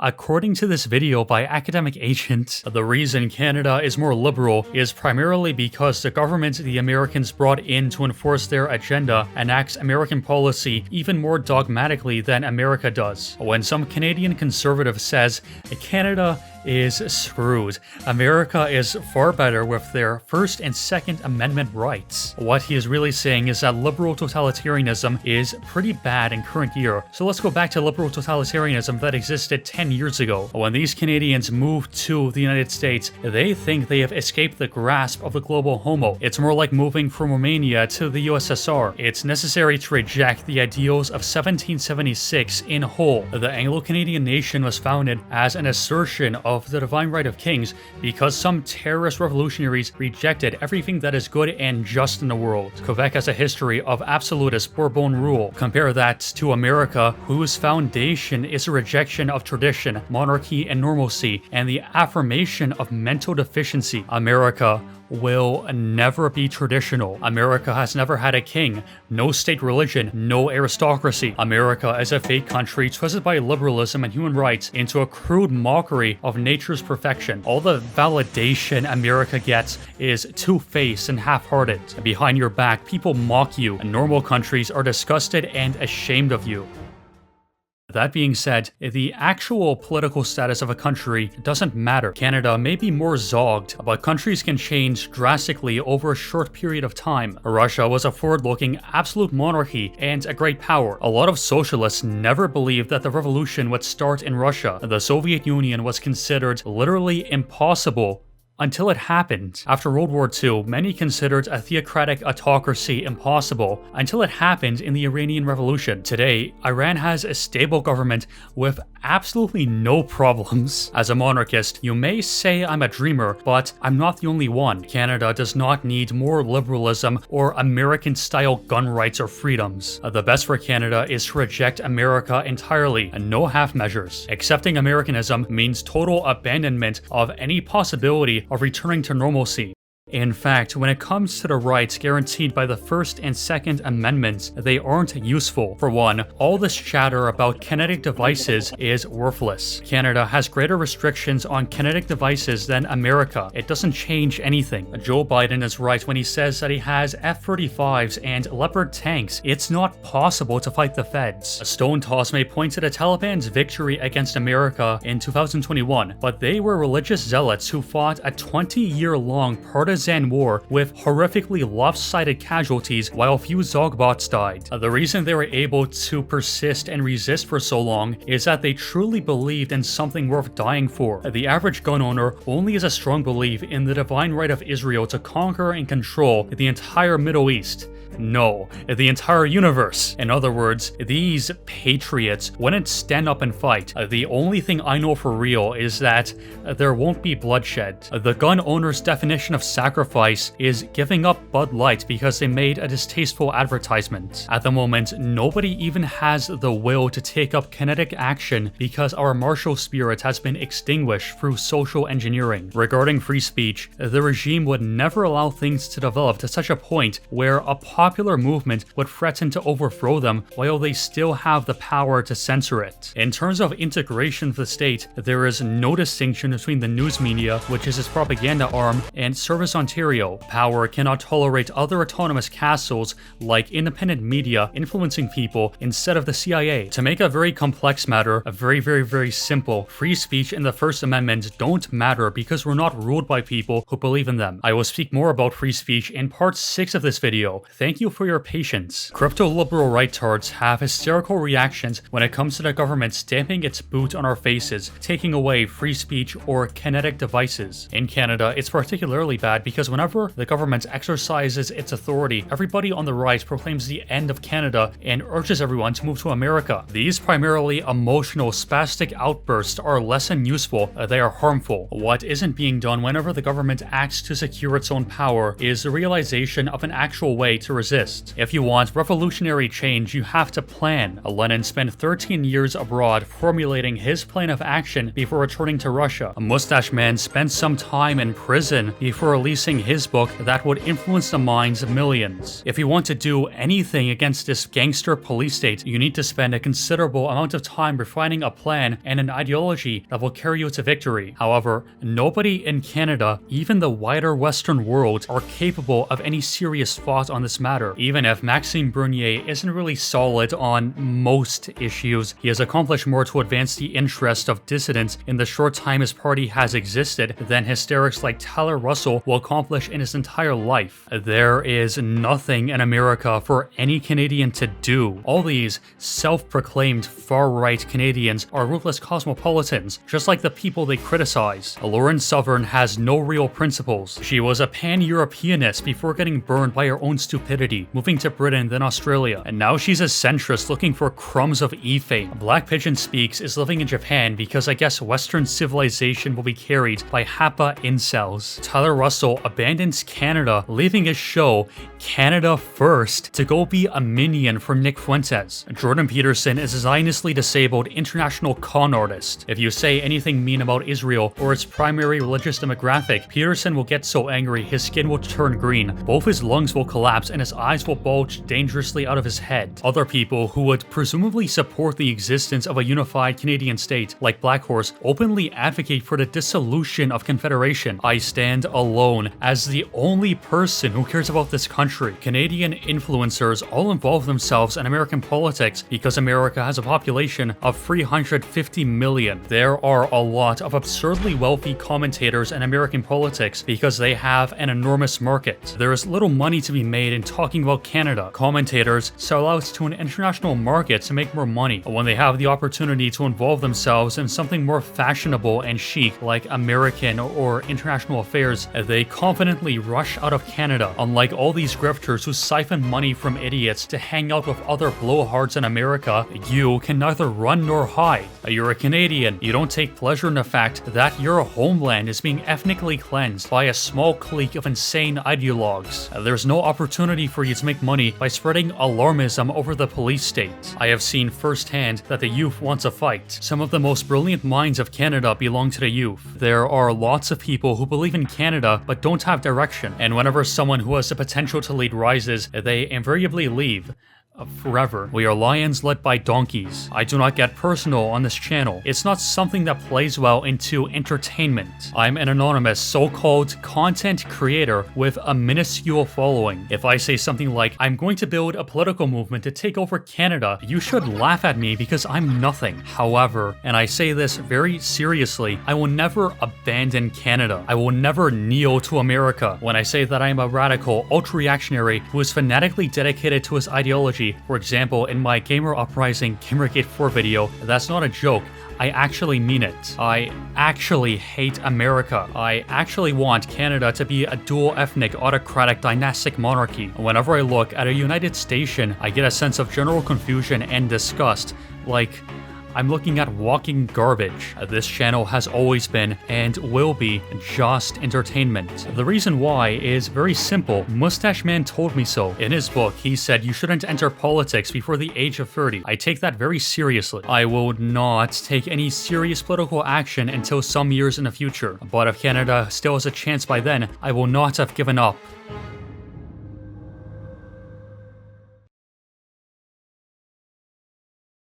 According to this video by Academic Agent, the reason Canada is more liberal is primarily because the government the Americans brought in to enforce their agenda enacts American policy even more dogmatically than America does. When some Canadian conservative says Canada is screwed, America is far better with their First and Second Amendment rights, what he is really saying is that liberal totalitarianism is pretty bad in current year. So let's go back to liberal totalitarianism that existed 10 years ago. When these Canadians moved to the United States, they think they have escaped the grasp of the global homo. It's more like moving from Romania to the USSR. It's necessary to reject the ideals of 1776 in whole. The Anglo-Canadian nation was founded as an assertion of the divine right of kings because some terrorist revolutionaries rejected everything that is good and just in the world. Quebec has a history of absolutist Bourbon rule. Compare that to America, whose foundation is a rejection of tradition, monarchy, and normalcy, and the affirmation of mental deficiency. America will never be traditional. America has never had a king, no state religion, no aristocracy. America is a fake country twisted by liberalism and human rights into a crude mockery of nature's perfection. All the validation America gets is two-faced and half-hearted. Behind your back, people mock you, and normal countries are disgusted and ashamed of you. That being said, the actual political status of a country doesn't matter. Canada may be more zogged, but countries can change drastically over a short period of time. Russia was a forward-looking absolute monarchy and a great power. A lot of socialists never believed that the revolution would start in Russia. The Soviet Union was considered literally impossible until it happened. After World War II, many considered a theocratic autocracy impossible until it happened in the Iranian Revolution. Today, Iran has a stable government with absolutely no problems. As a monarchist, you may say I'm a dreamer, but I'm not the only one. Canada does not need more liberalism or American-style gun rights or freedoms. The best for Canada is to reject America entirely and no half measures. Accepting Americanism means total abandonment of any possibility of returning to normalcy. In fact, when it comes to the rights guaranteed by the First and Second Amendments, they aren't useful. For one, all this chatter about kinetic devices is worthless. Canada has greater restrictions on kinetic devices than America. It doesn't change anything. Joe Biden is right when he says that he has F-35s and Leopard tanks. It's not possible to fight the feds. A stone toss may point to the Taliban's victory against America in 2021, but they were religious zealots who fought a 20-year-long partisan war with horrifically lopsided casualties while few Zogbots died. The reason they were able to persist and resist for so long is that they truly believed in something worth dying for. The average gun owner only has a strong belief in the divine right of Israel to conquer and control the entire Middle East. No, the entire universe. In other words, these patriots wouldn't stand up and fight. The only thing I know for real is that there won't be bloodshed. The gun owner's definition of sacrifice is giving up Bud Light because they made a distasteful advertisement. At the moment, nobody even has the will to take up kinetic action because our martial spirit has been extinguished through social engineering. Regarding free speech, the regime would never allow things to develop to such a point where a popular movement would threaten to overthrow them while they still have the power to censor it. In terms of integration of the state, there is no distinction between the news media, which is its propaganda arm, and Service Ontario. Power cannot tolerate other autonomous castles like independent media influencing people instead of the CIA. To make a very complex matter very simple, free speech and the First Amendment don't matter because we're not ruled by people who believe in them. I will speak more about free speech in part 6 of this video. Thank you for your patience. Crypto-liberal right-tards have hysterical reactions when it comes to the government stamping its boot on our faces, taking away free speech or kinetic devices. In Canada, it's particularly bad because whenever the government exercises its authority, everybody on the right proclaims the end of Canada and urges everyone to move to America. These primarily emotional, spastic outbursts are less than useful, they are harmful. What isn't being done whenever the government acts to secure its own power is the realization of an actual way to resist. If you want revolutionary change, you have to plan. Lenin spent 13 years abroad formulating his plan of action before returning to Russia. A mustache man spent some time in prison before releasing his book that would influence the minds of millions. If you want to do anything against this gangster police state, you need to spend a considerable amount of time refining a plan and an ideology that will carry you to victory. However, nobody in Canada, even the wider Western world, are capable of any serious thought on this matter. Even if Maxime Bernier isn't really solid on most issues, he has accomplished more to advance the interest of dissidents in the short time his party has existed than hysterics like Tyler Russell will accomplish in his entire life. There is nothing in America for any Canadian to do. All these self-proclaimed far-right Canadians are ruthless cosmopolitans, just like the people they criticize. Lauren Southern has no real principles. She was a pan-Europeanist before getting burned by her own stupidity, moving to Britain then Australia, and now she's a centrist looking for crumbs of E-fame. Black Pigeon Speaks is living in Japan because I guess Western civilization will be carried by Hapa incels. Tyler Russell abandons Canada, leaving his show Canada First to go be a minion for Nick Fuentes. Jordan Peterson is a Zionistly disabled international con artist. If you say anything mean about Israel or its primary religious demographic, Peterson will get so angry his skin will turn green, both his lungs will collapse, and his eyes will bulge dangerously out of his head. Other people who would presumably support the existence of a unified Canadian state, like Black Horse, openly advocate for the dissolution of Confederation. I stand alone as the only person who cares about this country. Canadian influencers all involve themselves in American politics because America has a population of 350 million. There are a lot of absurdly wealthy commentators in American politics because they have an enormous market. There is little money to be made in talking about Canada. Commentators sell out to an international market to make more money. When they have the opportunity to involve themselves in something more fashionable and chic like American or international affairs, they confidently rush out of Canada. Unlike all these grifters who siphon money from idiots to hang out with other blowhards in America, you can neither run nor hide. You're a Canadian. You don't take pleasure in the fact that your homeland is being ethnically cleansed by a small clique of insane ideologues. There's no opportunity for you to make money by spreading alarmism over the police state. I have seen firsthand that the youth wants a fight. Some of the most brilliant minds of Canada belong to the youth. There are lots of people who believe in Canada but don't have direction, and whenever someone who has the potential to lead rises, they invariably leave. Forever. We are lions led by donkeys. I do not get personal on this channel. It's not something that plays well into entertainment. I'm an anonymous so-called content creator with a minuscule following. If I say something like, I'm going to build a political movement to take over Canada, you should laugh at me because I'm nothing. However, and I say this very seriously, I will never abandon Canada. I will never kneel to America. When I say that I am a radical, ultra-reactionary who is fanatically dedicated to his ideology, for example, in my Gamer Uprising Gamergate 4 video, that's not a joke. I actually mean it. I actually hate America. I actually want Canada to be a dual ethnic, autocratic, dynastic monarchy. Whenever I look at a United Station, I get a sense of general confusion and disgust. Like, I'm looking at walking garbage. This channel has always been and will be just entertainment. The reason why is very simple. Mustache Man told me so. In his book, he said you shouldn't enter politics before the age of 30. I take that very seriously. I will not take any serious political action until some years in the future. But if Canada still has a chance by then, I will not have given up.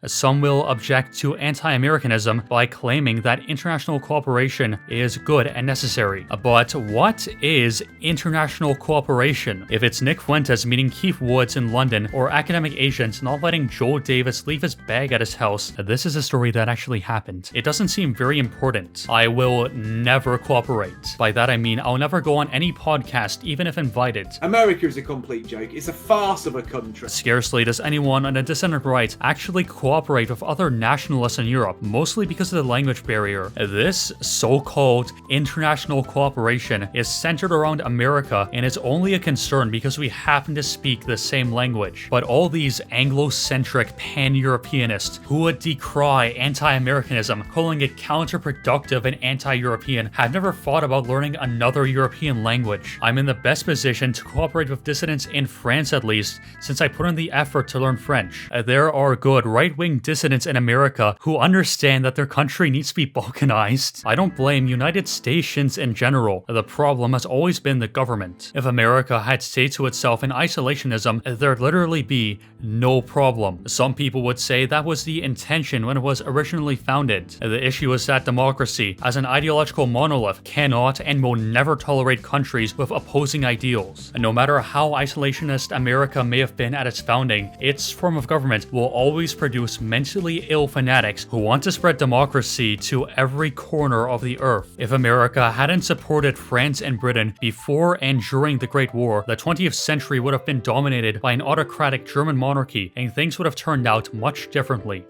Some will object to anti-Americanism by claiming that international cooperation is good and necessary. But what is international cooperation? If it's Nick Fuentes meeting Keith Woods in London, or academic agents not letting Joel Davis leave his bag at his house, this is a story that actually happened. It doesn't seem very important. I will never cooperate. By that I mean I'll never go on any podcast, even if invited. America is a complete joke. It's a farce of a country. Scarcely does anyone on the dissident right actually cooperate with other nationalists in Europe, mostly because of the language barrier. This so-called international cooperation is centered around America and is only a concern because we happen to speak the same language. But all these Anglo-centric pan-Europeanists who would decry anti-Americanism, calling it counterproductive and anti-European, have never thought about learning another European language. I'm in the best position to cooperate with dissidents in France, at least, since I put in the effort to learn French. There are good right-wing dissidents in America who understand that their country needs to be balkanized. I don't blame United Stations in general. The problem has always been the government. If America had stayed to itself in isolationism, there'd literally be no problem. Some people would say that was the intention when it was originally founded. The issue is that democracy, as an ideological monolith, cannot and will never tolerate countries with opposing ideals. And no matter how isolationist America may have been at its founding, its form of government will always produce mentally ill fanatics who want to spread democracy to every corner of the earth. If America hadn't supported France and Britain before and during the Great War, the 20th century would have been dominated by an autocratic German monarchy, and things would have turned out much differently.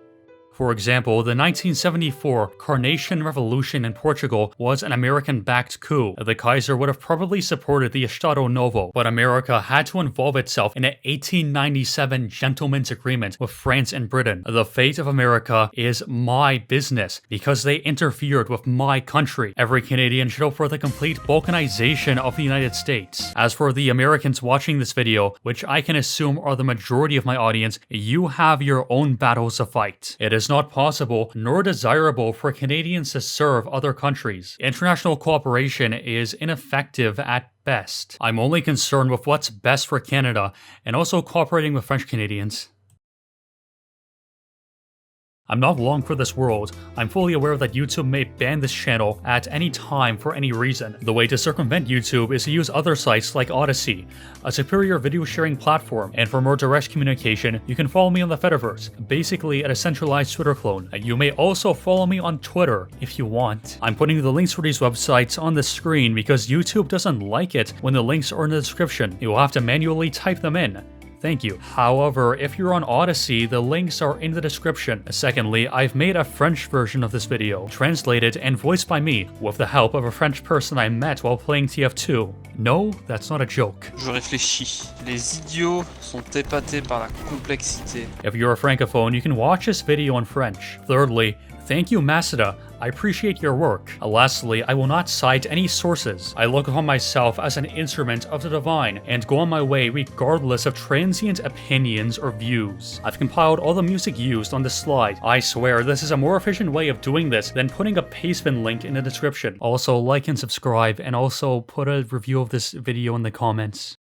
For example, the 1974 Carnation Revolution in Portugal was an American-backed coup. The Kaiser would have probably supported the Estado Novo, but America had to involve itself in an 1897 gentleman's agreement with France and Britain. The fate of America is my business because they interfered with my country. Every Canadian should hope for the complete balkanization of the United States. As for the Americans watching this video, which I can assume are the majority of my audience, you have your own battles to fight. It is not possible nor desirable for Canadians to serve other countries. International cooperation is ineffective at best. I'm only concerned with what's best for Canada and also cooperating with French Canadians. I'm not long for this world. I'm fully aware that YouTube may ban this channel at any time for any reason. The way to circumvent YouTube is to use other sites like Odyssey, a superior video sharing platform, and for more direct communication, you can follow me on the Fediverse, basically at a centralized Twitter clone. You may also follow me on Twitter if you want. I'm putting the links for these websites on the screen because YouTube doesn't like it when the links are in the description. You'll have to manually type them in. Thank you. However, if you're on Odyssey, the links are in the description. Secondly, I've made a French version of this video, translated and voiced by me, with the help of a French person I met while playing TF2. No, that's not a joke. Je réfléchis. Les idiots sont épatés par la complexité. If you're a francophone, you can watch this video in French. Thirdly, thank you, Masada. I appreciate your work. Lastly, I will not cite any sources. I look upon myself as an instrument of the divine and go on my way regardless of transient opinions or views. I've compiled all the music used on this slide. I swear this is a more efficient way of doing this than putting a Pastebin link in the description. Also, like and subscribe, and also put a review of this video in the comments.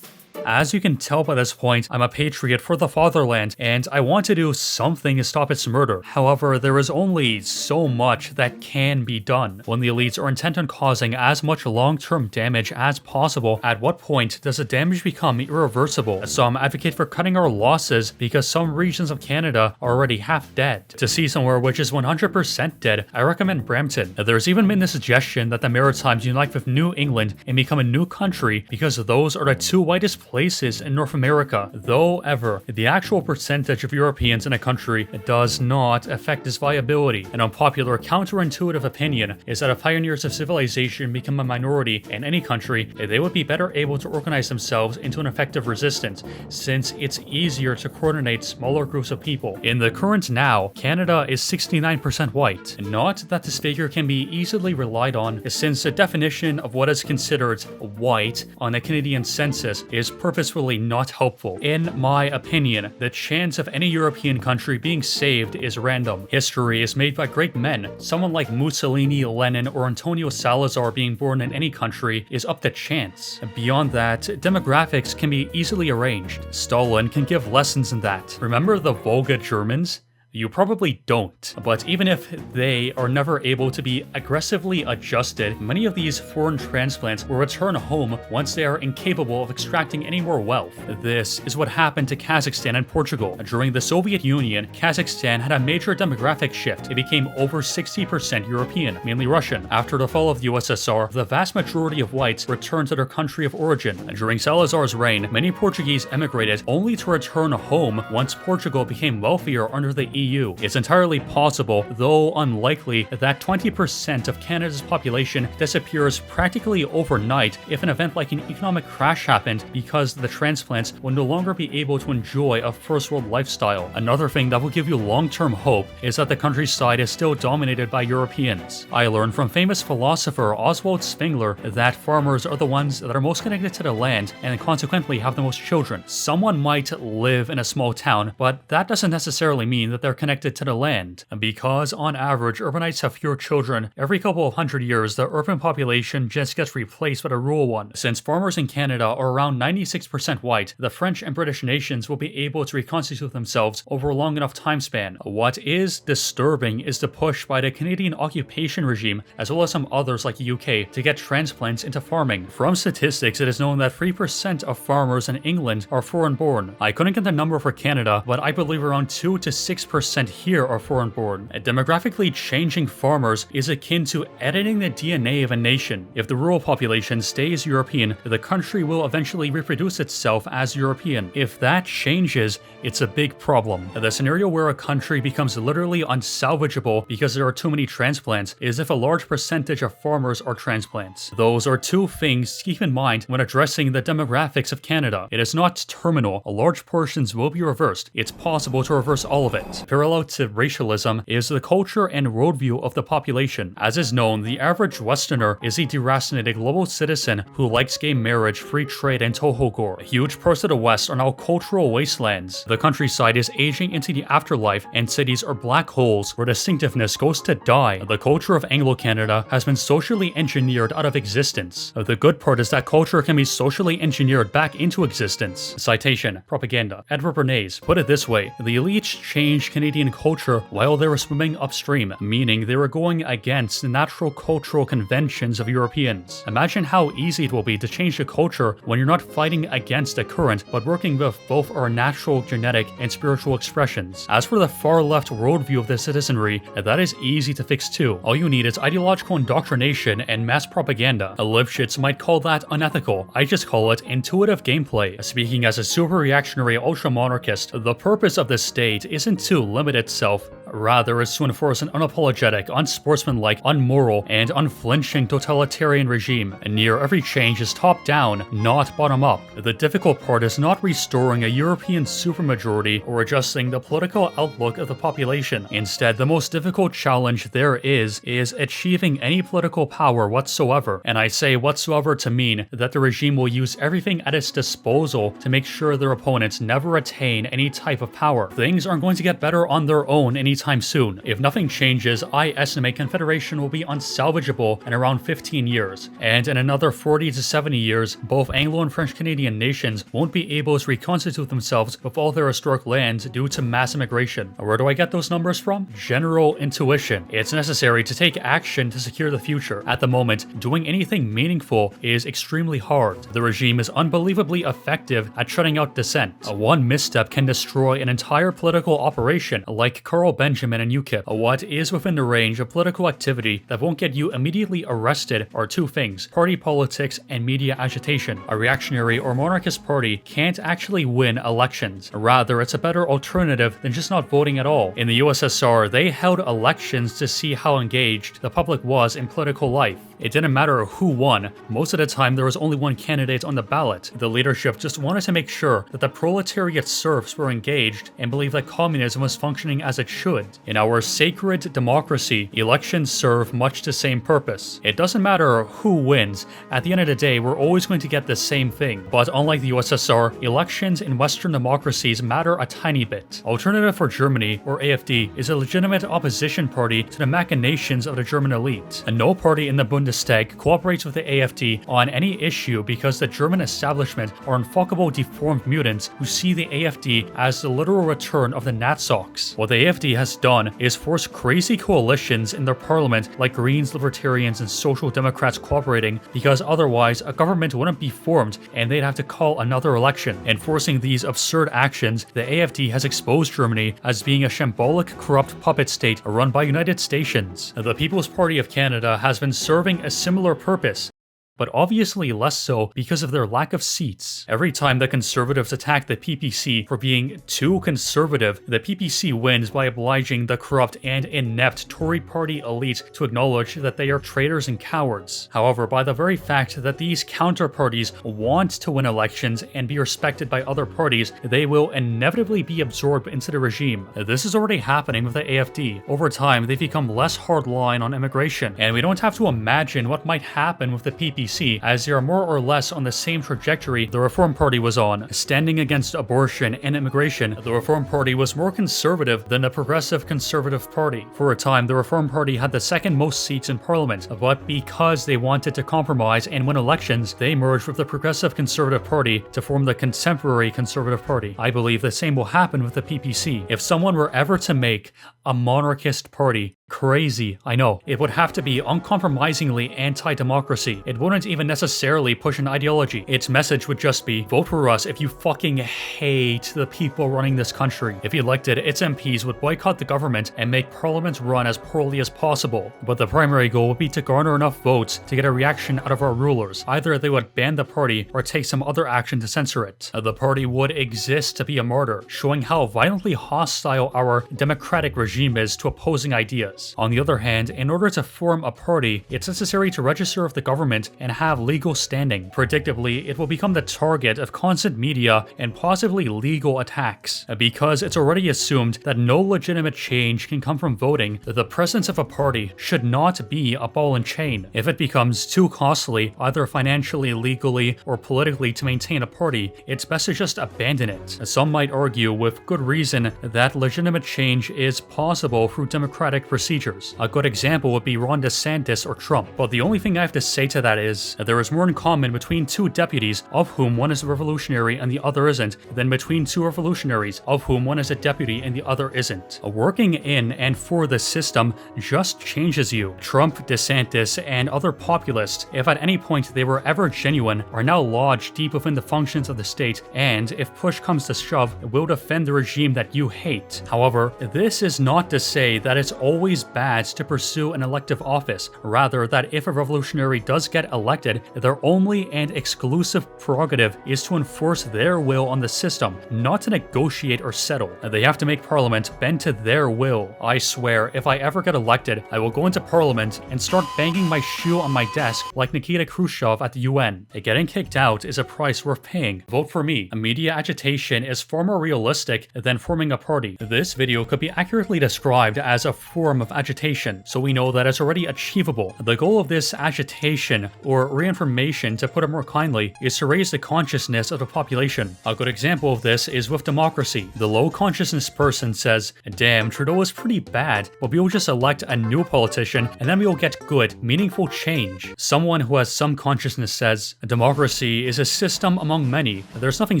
As you can tell by this point, I'm a patriot for the fatherland, and I want to do something to stop its murder. However, there is only so much that can be done. When the elites are intent on causing as much long-term damage as possible, at what point does the damage become irreversible? Some advocate for cutting our losses because some regions of Canada are already half dead. To see somewhere which is 100% dead, I recommend Brampton. There's even been the suggestion that the Maritimes unite with New England and become a new country because those are the two whitest places in North America. Though ever, the actual percentage of Europeans in a country does not affect its viability. An unpopular counterintuitive opinion is that if pioneers of civilization become a minority in any country, they would be better able to organize themselves into an effective resistance, since it's easier to coordinate smaller groups of people. In the current now, Canada is 69% white. Not that this figure can be easily relied on, since the definition of what is considered white on a Canadian census is purposefully not helpful. In my opinion, the chance of any European country being saved is random. History is made by great men. Someone like Mussolini, Lenin, or Antonio Salazar being born in any country is up to chance. Beyond that, demographics can be easily arranged. Stalin can give lessons in that. Remember the Volga Germans? You probably don't, but even if they are never able to be aggressively adjusted, many of these foreign transplants will return home once they are incapable of extracting any more wealth. This is what happened to Kazakhstan and Portugal. During the Soviet Union, Kazakhstan had a major demographic shift. It became over 60% European, mainly Russian. After the fall of the USSR, the vast majority of whites returned to their country of origin. During Salazar's reign, many Portuguese emigrated only to return home once Portugal became wealthier under the EU. It's entirely possible, though unlikely, that 20% of Canada's population disappears practically overnight if an event like an economic crash happened, because the transplants will no longer be able to enjoy a first world lifestyle. Another thing that will give you long-term hope is that the countryside is still dominated by Europeans. I learned from famous philosopher Oswald Spengler that farmers are the ones that are most connected to the land and consequently have the most children. Someone might live in a small town, but that doesn't necessarily mean that they're connected to the land. Because on average, urbanites have fewer children, every couple of hundred years the urban population just gets replaced by a rural one. Since farmers in Canada are around 96% white, the French and British nations will be able to reconstitute themselves over a long enough time span. What is disturbing is the push by the Canadian occupation regime, as well as some others like the UK, to get transplants into farming. From statistics, it is known that 3% of farmers in England are foreign-born. I couldn't get the number for Canada, but I believe around 2 to 6% here are foreign-born. Demographically changing farmers is akin to editing the DNA of a nation. If the rural population stays European, the country will eventually reproduce itself as European. If that changes, it's a big problem. The scenario where a country becomes literally unsalvageable because there are too many transplants is if a large percentage of farmers are transplants. Those are two things to keep in mind when addressing the demographics of Canada. It is not terminal. Large portions will be reversed. It's possible to reverse all of it. parallel to racialism is the culture and worldview of the population. As is known, the average Westerner is a deracinated global citizen who likes gay marriage, free trade, and tohogor. Huge parts of the West are now cultural wastelands. The countryside is aging into the afterlife, and cities are black holes where distinctiveness goes to die. The culture of Anglo-Canada has been socially engineered out of existence. The good part is that culture can be socially engineered back into existence. Citation: propaganda. Edward Bernays put it this way: the elites changed Canadian culture while they were swimming upstream, meaning they were going against the natural cultural conventions of Europeans. Imagine how easy it will be to change the culture when you're not fighting against the current, but working with both our natural, genetic, and spiritual expressions. As for the far left worldview of the citizenry, that is easy to fix too. All you need is ideological indoctrination and mass propaganda. Lipschitz might call that unethical. I just call it intuitive gameplay. Speaking as a super reactionary ultra-monarchist, the purpose of the state isn't to limit itself, rather is to enforce an unapologetic, unsportsmanlike, unmoral, and unflinching totalitarian regime. Near every change is top-down, not bottom-up. The difficult part is not restoring a European supermajority or adjusting the political outlook of the population. Instead, the most difficult challenge there is achieving any political power whatsoever. And I say whatsoever to mean that the regime will use everything at its disposal to make sure their opponents never attain any type of power. Things aren't going to get better on their own anytime soon. If nothing changes, I estimate Confederation will be unsalvageable in around 15 years. And in another 40 to 70 years, both Anglo and French Canadian nations won't be able to reconstitute themselves with all their historic lands due to mass immigration. Where do I get those numbers from? General intuition. It's necessary to take action to secure the future. At the moment, doing anything meaningful is extremely hard. The regime is unbelievably effective at shutting out dissent. One misstep can destroy an entire political operation, like Carl Benjamin and UKIP. What is within the range of political activity that won't get you immediately arrested are two things: party politics and media agitation. A reactionary or monarchist party can't actually win elections. Rather, it's a better alternative than just not voting at all. In the USSR, they held elections to see how engaged the public was in political life. It didn't matter who won. Most of the time, there was only one candidate on the ballot. The leadership just wanted to make sure that the proletariat serfs were engaged and believed that communism was functioning as it should. In our sacred democracy, elections serve much the same purpose. It doesn't matter who wins. At the end of the day, we're always going to get the same thing. But unlike the USSR, elections in Western democracies matter a tiny bit. Alternative for Germany, or AfD, is a legitimate opposition party to the machinations of the German elite. And no party in the Bundestag cooperates with the AfD on any issue because the German establishment are unfuckable deformed mutants who see the AfD as the literal return of the Nazis. What the AfD has done is force crazy coalitions in their parliament like Greens, Libertarians, and Social Democrats cooperating because otherwise a government wouldn't be formed and they'd have to call another election. Enforcing these absurd actions, the AfD has exposed Germany as being a shambolic, corrupt puppet state run by United Stations. The People's Party of Canada has been serving a similar purpose, but obviously less so because of their lack of seats. Every time the Conservatives attack the PPC for being too conservative, the PPC wins by obliging the corrupt and inept Tory party elite to acknowledge that they are traitors and cowards. However, by the very fact that these counterparties want to win elections and be respected by other parties, they will inevitably be absorbed into the regime. This is already happening with the AfD. Over time, they've become less hardline on immigration, and we don't have to imagine what might happen with the PPC, as they are more or less on the same trajectory the Reform Party was on. Standing against abortion and immigration, the Reform Party was more conservative than the Progressive Conservative Party. For a time, the Reform Party had the second most seats in Parliament, but because they wanted to compromise and win elections, they merged with the Progressive Conservative Party to form the Contemporary Conservative Party. I believe the same will happen with the PPC. If someone were ever to make a monarchist party, crazy, I know, it would have to be uncompromisingly anti-democracy. It wouldn't even necessarily push an ideology. Its message would just be, vote for us if you fucking hate the people running this country. If elected, its MPs would boycott the government and make parliament run as poorly as possible. But the primary goal would be to garner enough votes to get a reaction out of our rulers. Either they would ban the party or take some other action to censor it. The party would exist to be a martyr, showing how violently hostile our democratic regime is to opposing ideas. ideas. On the other hand, in order to form a party, it's necessary to register with the government and have legal standing. Predictably, it will become the target of constant media and possibly legal attacks. Because it's already assumed that no legitimate change can come from voting, the presence of a party should not be a ball and chain. If it becomes too costly, either financially, legally, or politically to maintain a party, it's best to just abandon it. Some might argue, with good reason, that legitimate change is possible through democratic procedures. A good example would be Ron DeSantis or Trump. But the only thing I have to say to that is, there is more in common between two deputies, of whom one is a revolutionary and the other isn't, than between two revolutionaries, of whom one is a deputy and the other isn't. Working in and for the system just changes you. Trump, DeSantis, and other populists, if at any point they were ever genuine, are now lodged deep within the functions of the state, and if push comes to shove, will defend the regime that you hate. However, this is not to say that it's always bad to pursue an elective office, rather that if a revolutionary does get elected, their only and exclusive prerogative is to enforce their will on the system, not to negotiate or settle. They have to make parliament bend to their will. I swear, if I ever get elected, I will go into parliament and start banging my shoe on my desk like Nikita Khrushchev at the UN. Getting kicked out is a price worth paying. Vote for me. Media agitation is far more realistic than forming a party. This video could be accurately described as a form of agitation, so we know that it's already achievable. The goal of this agitation, or reinformation to put it more kindly, is to raise the consciousness of the population. A good example of this is with democracy. The low consciousness person says, damn, Trudeau is pretty bad, but we will just elect a new politician and then we will get good, meaningful change. Someone who has some consciousness says, democracy is a system among many. There's nothing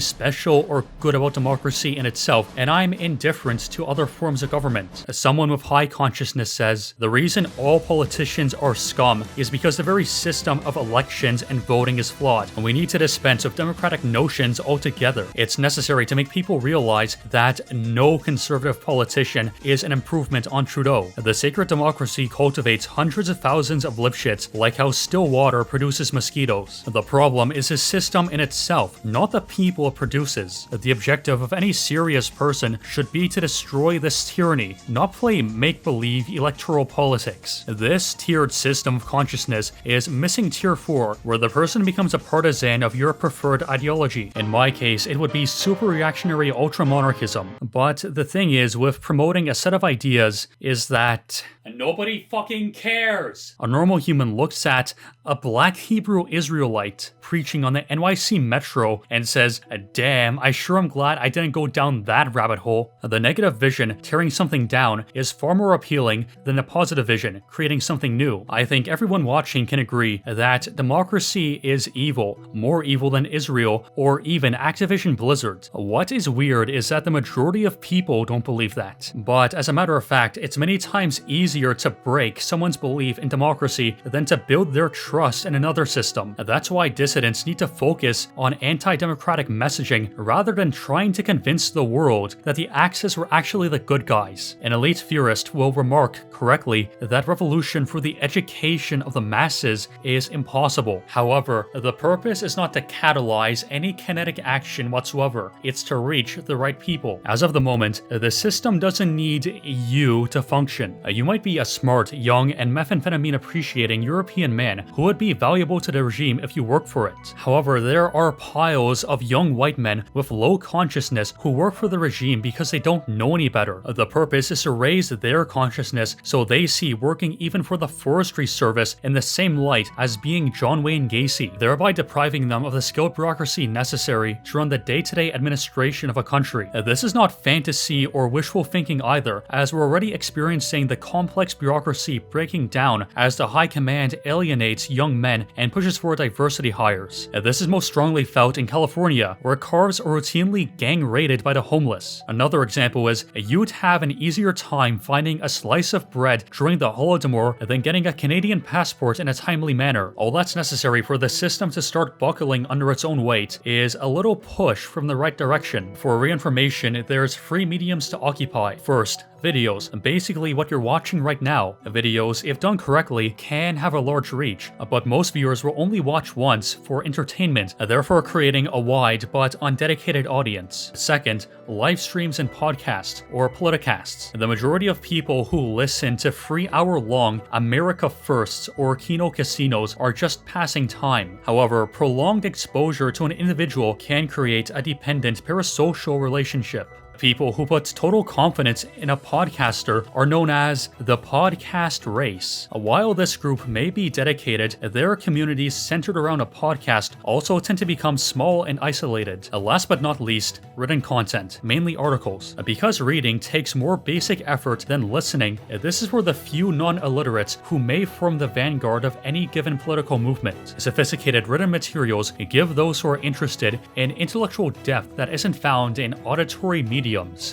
special or good about democracy in itself, and I'm indifferent to other forms of government. Someone with high consciousness says, the reason all politicians are scum is because the very system of elections and voting is flawed, and we need to dispense with democratic notions altogether. It's necessary to make people realize that no conservative politician is an improvement on Trudeau. The sacred democracy cultivates hundreds of thousands of lipshits, like how still water produces mosquitoes. The problem is the system in itself, not the people it produces. The objective of any serious person should be to destroy this tyranny, not play make-believe electoral politics. This tiered system of consciousness is missing tier 4, where the person becomes a partisan of your preferred ideology. In my case, it would be super reactionary ultra-monarchism. But the thing is, with promoting a set of ideas, is that nobody fucking cares. A normal human looks at a black Hebrew Israelite preaching on the NYC Metro and says, damn, I sure am glad I didn't go down that rabbit hole. The negative vision, tearing something down, is far more appealing than the positive vision, creating something new. I think everyone watching can agree that democracy is evil, more evil than Israel or even Activision Blizzard. What is weird is that the majority of people don't believe that. But as a matter of fact, it's many times easier to break someone's belief in democracy than to build their trust in another system. That's why dissidents need to focus on anti-democratic messaging rather than trying to convince the world that the Axis were actually the good guys. An elite theorist will remark correctly that revolution for the education of the masses is impossible. However, the purpose is not to catalyze any kinetic action whatsoever, it's to reach the right people. As of the moment, the system doesn't need you to function. You might be a smart, young, and methamphetamine appreciating European man who would be valuable to the regime if you work for it. However, there are piles of young white men with low consciousness who work for the regime because they don't know any better. The purpose is to raise their consciousness so they see working even for the Forestry Service in the same light as being John Wayne Gacy, thereby depriving them of the skilled bureaucracy necessary to run the day-to-day administration of a country. This is not fantasy or wishful thinking either, as we're already experiencing the complex bureaucracy breaking down as the high command alienates young men and pushes for diversity hires. This is most strongly felt in California, where cars are routinely gang-raided by the homeless. Another example is, you'd have an easier time finding a slice of bread during the Holodomor than getting a Canadian passport in a timely manner. All that's necessary for the system to start buckling under its own weight is a little push from the right direction. For reinformation, there's three mediums to occupy. First, videos. Basically what you're watching right now. Videos, if done correctly, can have a large reach, but most viewers will only watch once for entertainment, therefore creating a wide but undedicated audience. Second, live streams and podcasts, or politicasts. The majority of people who listen to 3-hour-long America Firsts or Kino Casinos are just passing time. However, prolonged exposure to an individual can create a dependent parasocial relationship. People who put total confidence in a podcaster are known as the podcast race. While this group may be dedicated, their communities centered around a podcast also tend to become small and isolated. Last but not least, written content, mainly articles. Because reading takes more basic effort than listening, this is where the few non-illiterates who may form the vanguard of any given political movement. Sophisticated written materials give those who are interested in intellectual depth that isn't found in auditory media.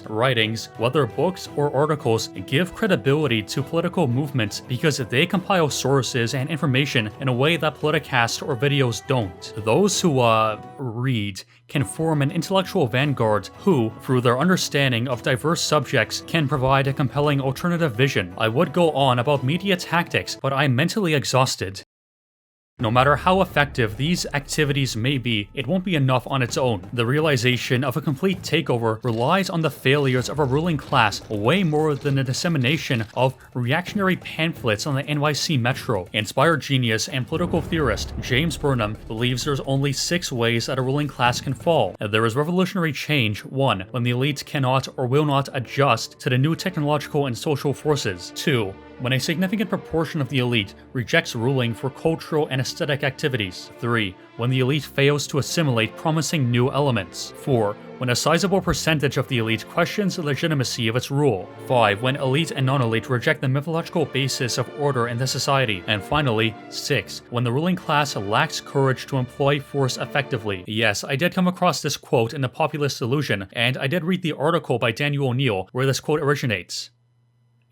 Writings, whether books or articles, give credibility to political movements because they compile sources and information in a way that politicasts or videos don't. Those who, read can form an intellectual vanguard who, through their understanding of diverse subjects, can provide a compelling alternative vision. I would go on about media tactics, but I'm mentally exhausted. No matter how effective these activities may be, it won't be enough on its own. The realization of a complete takeover relies on the failures of a ruling class way more than the dissemination of reactionary pamphlets on the NYC Metro. Inspired genius and political theorist James Burnham believes there's only 6 ways that a ruling class can fall. There is revolutionary change, 1, when the elite cannot or will not adjust to the new technological and social forces. 2, when a significant proportion of the elite rejects ruling for cultural and aesthetic activities. 3, when the elite fails to assimilate promising new elements. 4, when a sizable percentage of the elite questions the legitimacy of its rule. 5, when elite and non-elite reject the mythological basis of order in the society. And finally, 6, when the ruling class lacks courage to employ force effectively. Yes, I did come across this quote in The Populist Illusion, and I did read the article by Daniel O'Neil where this quote originates.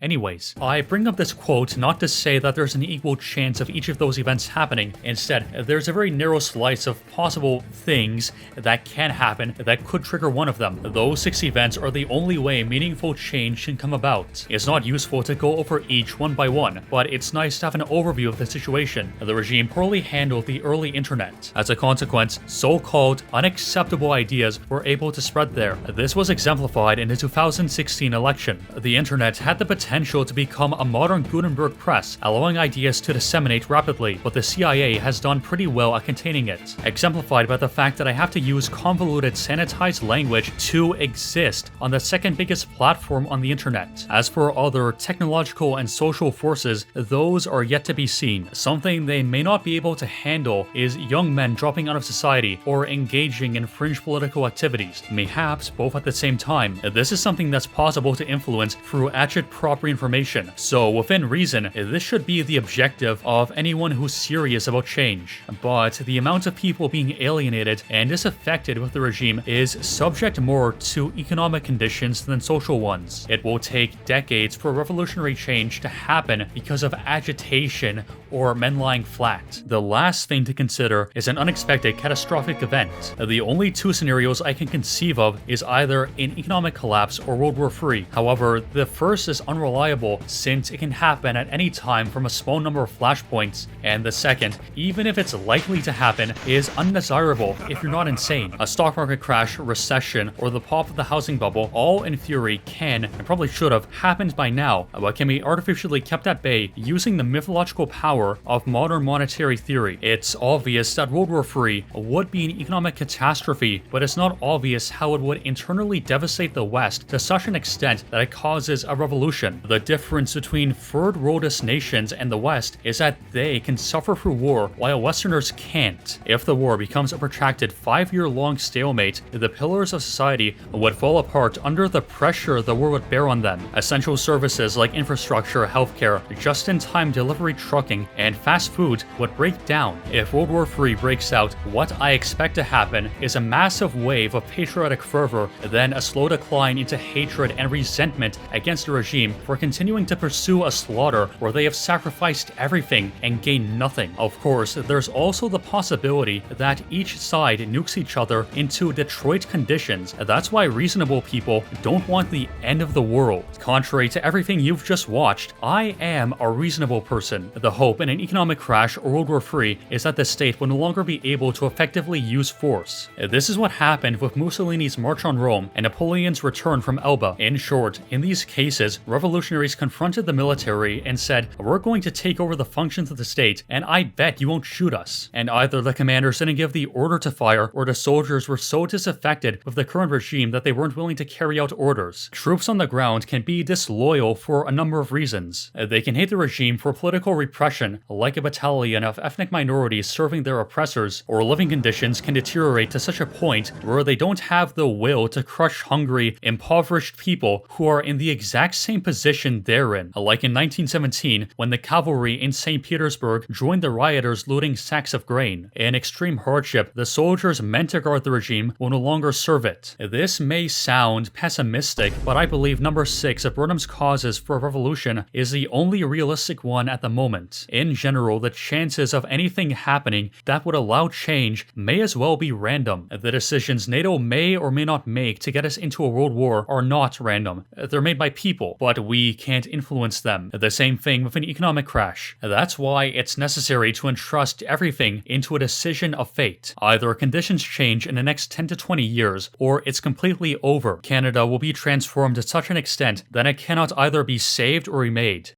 Anyways, I bring up this quote not to say that there's an equal chance of each of those events happening. Instead, there's a very narrow slice of possible things that can happen that could trigger one of them. Those 6 events are the only way meaningful change can come about. It's not useful to go over each one by one, but it's nice to have an overview of the situation. The regime poorly handled the early internet. As a consequence, so-called unacceptable ideas were able to spread there. This was exemplified in the 2016 election. The internet had the potential to become a modern Gutenberg press, allowing ideas to disseminate rapidly, but the CIA has done pretty well at containing it, exemplified by the fact that I have to use convoluted sanitized language to exist on the second biggest platform on the internet. As for other technological and social forces, those are yet to be seen. Something they may not be able to handle is young men dropping out of society or engaging in fringe political activities, mayhaps both at the same time. This is something that's possible to influence through agit-prop information. So within reason, this should be the objective of anyone who's serious about change. But the amount of people being alienated and disaffected with the regime is subject more to economic conditions than social ones. It will take decades for revolutionary change to happen because of agitation or men lying flat. The last thing to consider is an unexpected catastrophic event. The only 2 scenarios I can conceive of is either an economic collapse or World War III. However, the first is unreliable since it can happen at any time from a small number of flashpoints, and the second, even if it's likely to happen, is undesirable if you're not insane. A stock market crash, recession, or the pop of the housing bubble, all in theory can, and probably should have, happened by now, but can be artificially kept at bay using the mythological power of modern monetary theory. It's obvious that World War III would be an economic catastrophe, but it's not obvious how it would internally devastate the West to such an extent that it causes a revolution. The difference between third worldist nations and the West is that they can suffer through war while Westerners can't. If the war becomes a protracted 5-year-long stalemate, the pillars of society would fall apart under the pressure the war would bear on them. Essential services like infrastructure, healthcare, just-in-time delivery trucking, and fast food would break down. If World War III breaks out, what I expect to happen is a massive wave of patriotic fervor, then a slow decline into hatred and resentment against the regime for continuing to pursue a slaughter where they have sacrificed everything and gained nothing. Of course, there's also the possibility that each side nukes each other into Detroit conditions. That's why reasonable people don't want the end of the world. Contrary to everything you've just watched, I am a reasonable person. The hope in an economic crash or World War III is that the state will no longer be able to effectively use force. This is what happened with Mussolini's March on Rome and Napoleon's return from Elba. In short, in these cases, revolution revolutionaries confronted the military and said, "We're going to take over the functions of the state, and I bet you won't shoot us." And either the commanders didn't give the order to fire, or the soldiers were so disaffected with the current regime that they weren't willing to carry out orders. Troops on the ground can be disloyal for a number of reasons. They can hate the regime for political repression, like a battalion of ethnic minorities serving their oppressors, or living conditions can deteriorate to such a point where they don't have the will to crush hungry, impoverished people who are in the exact same position they're in, like in 1917 when the cavalry in St. Petersburg joined the rioters looting sacks of grain. In extreme hardship, the soldiers meant to guard the regime will no longer serve it. This may sound pessimistic, but I believe number 6 of Burnham's causes for a revolution is the only realistic one at the moment. In general, the chances of anything happening that would allow change may as well be random. The decisions NATO may or may not make to get us into a world war are not random. They're made by people, but we can't influence them. The same thing with an economic crash. That's why it's necessary to entrust everything into a decision of fate. Either conditions change in the next 10 to 20 years, or it's completely over. Canada will be transformed to such an extent that it cannot either be saved or remade.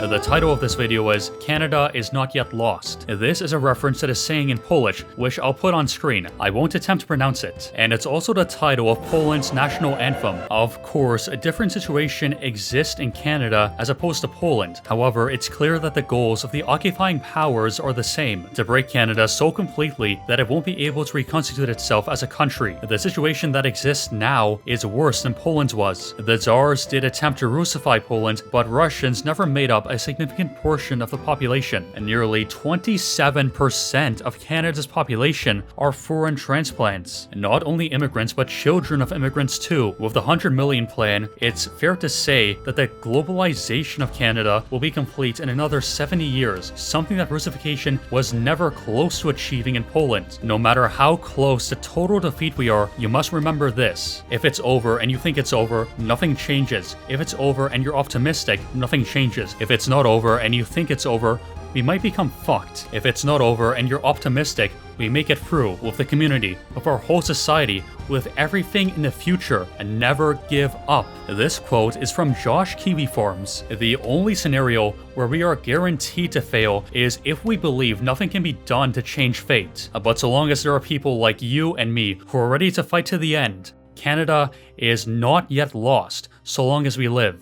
The title of this video is Canada is Not Yet Lost. This is a reference to the saying in Polish, which I'll put on screen. I won't attempt to pronounce it. And it's also the title of Poland's national anthem. Of course, a different situation exists in Canada as opposed to Poland. However, it's clear that the goals of the occupying powers are the same: to break Canada so completely that it won't be able to reconstitute itself as a country. The situation that exists now is worse than Poland's was. The Tsars did attempt to Russify Poland, but Russians never made up a significant portion of the population, and nearly 27% of Canada's population are foreign transplants. Not only immigrants, but children of immigrants too. With the 100 million plan, it's fair to say that the globalization of Canada will be complete in another 70 years, something that Russification was never close to achieving in Poland. No matter how close to total defeat we are, you must remember this: if it's over and you think it's over, nothing changes. If it's over and you're optimistic, nothing changes. If it's not over and you think it's over, we might become fucked. If it's not over and you're optimistic, we make it through with the community, with our whole society, with everything in the future, and never give up. This quote is from Josh Kiwi Farms. The only scenario where we are guaranteed to fail is if we believe nothing can be done to change fate. But so long as there are people like you and me who are ready to fight to the end, Canada is not yet lost so long as we live.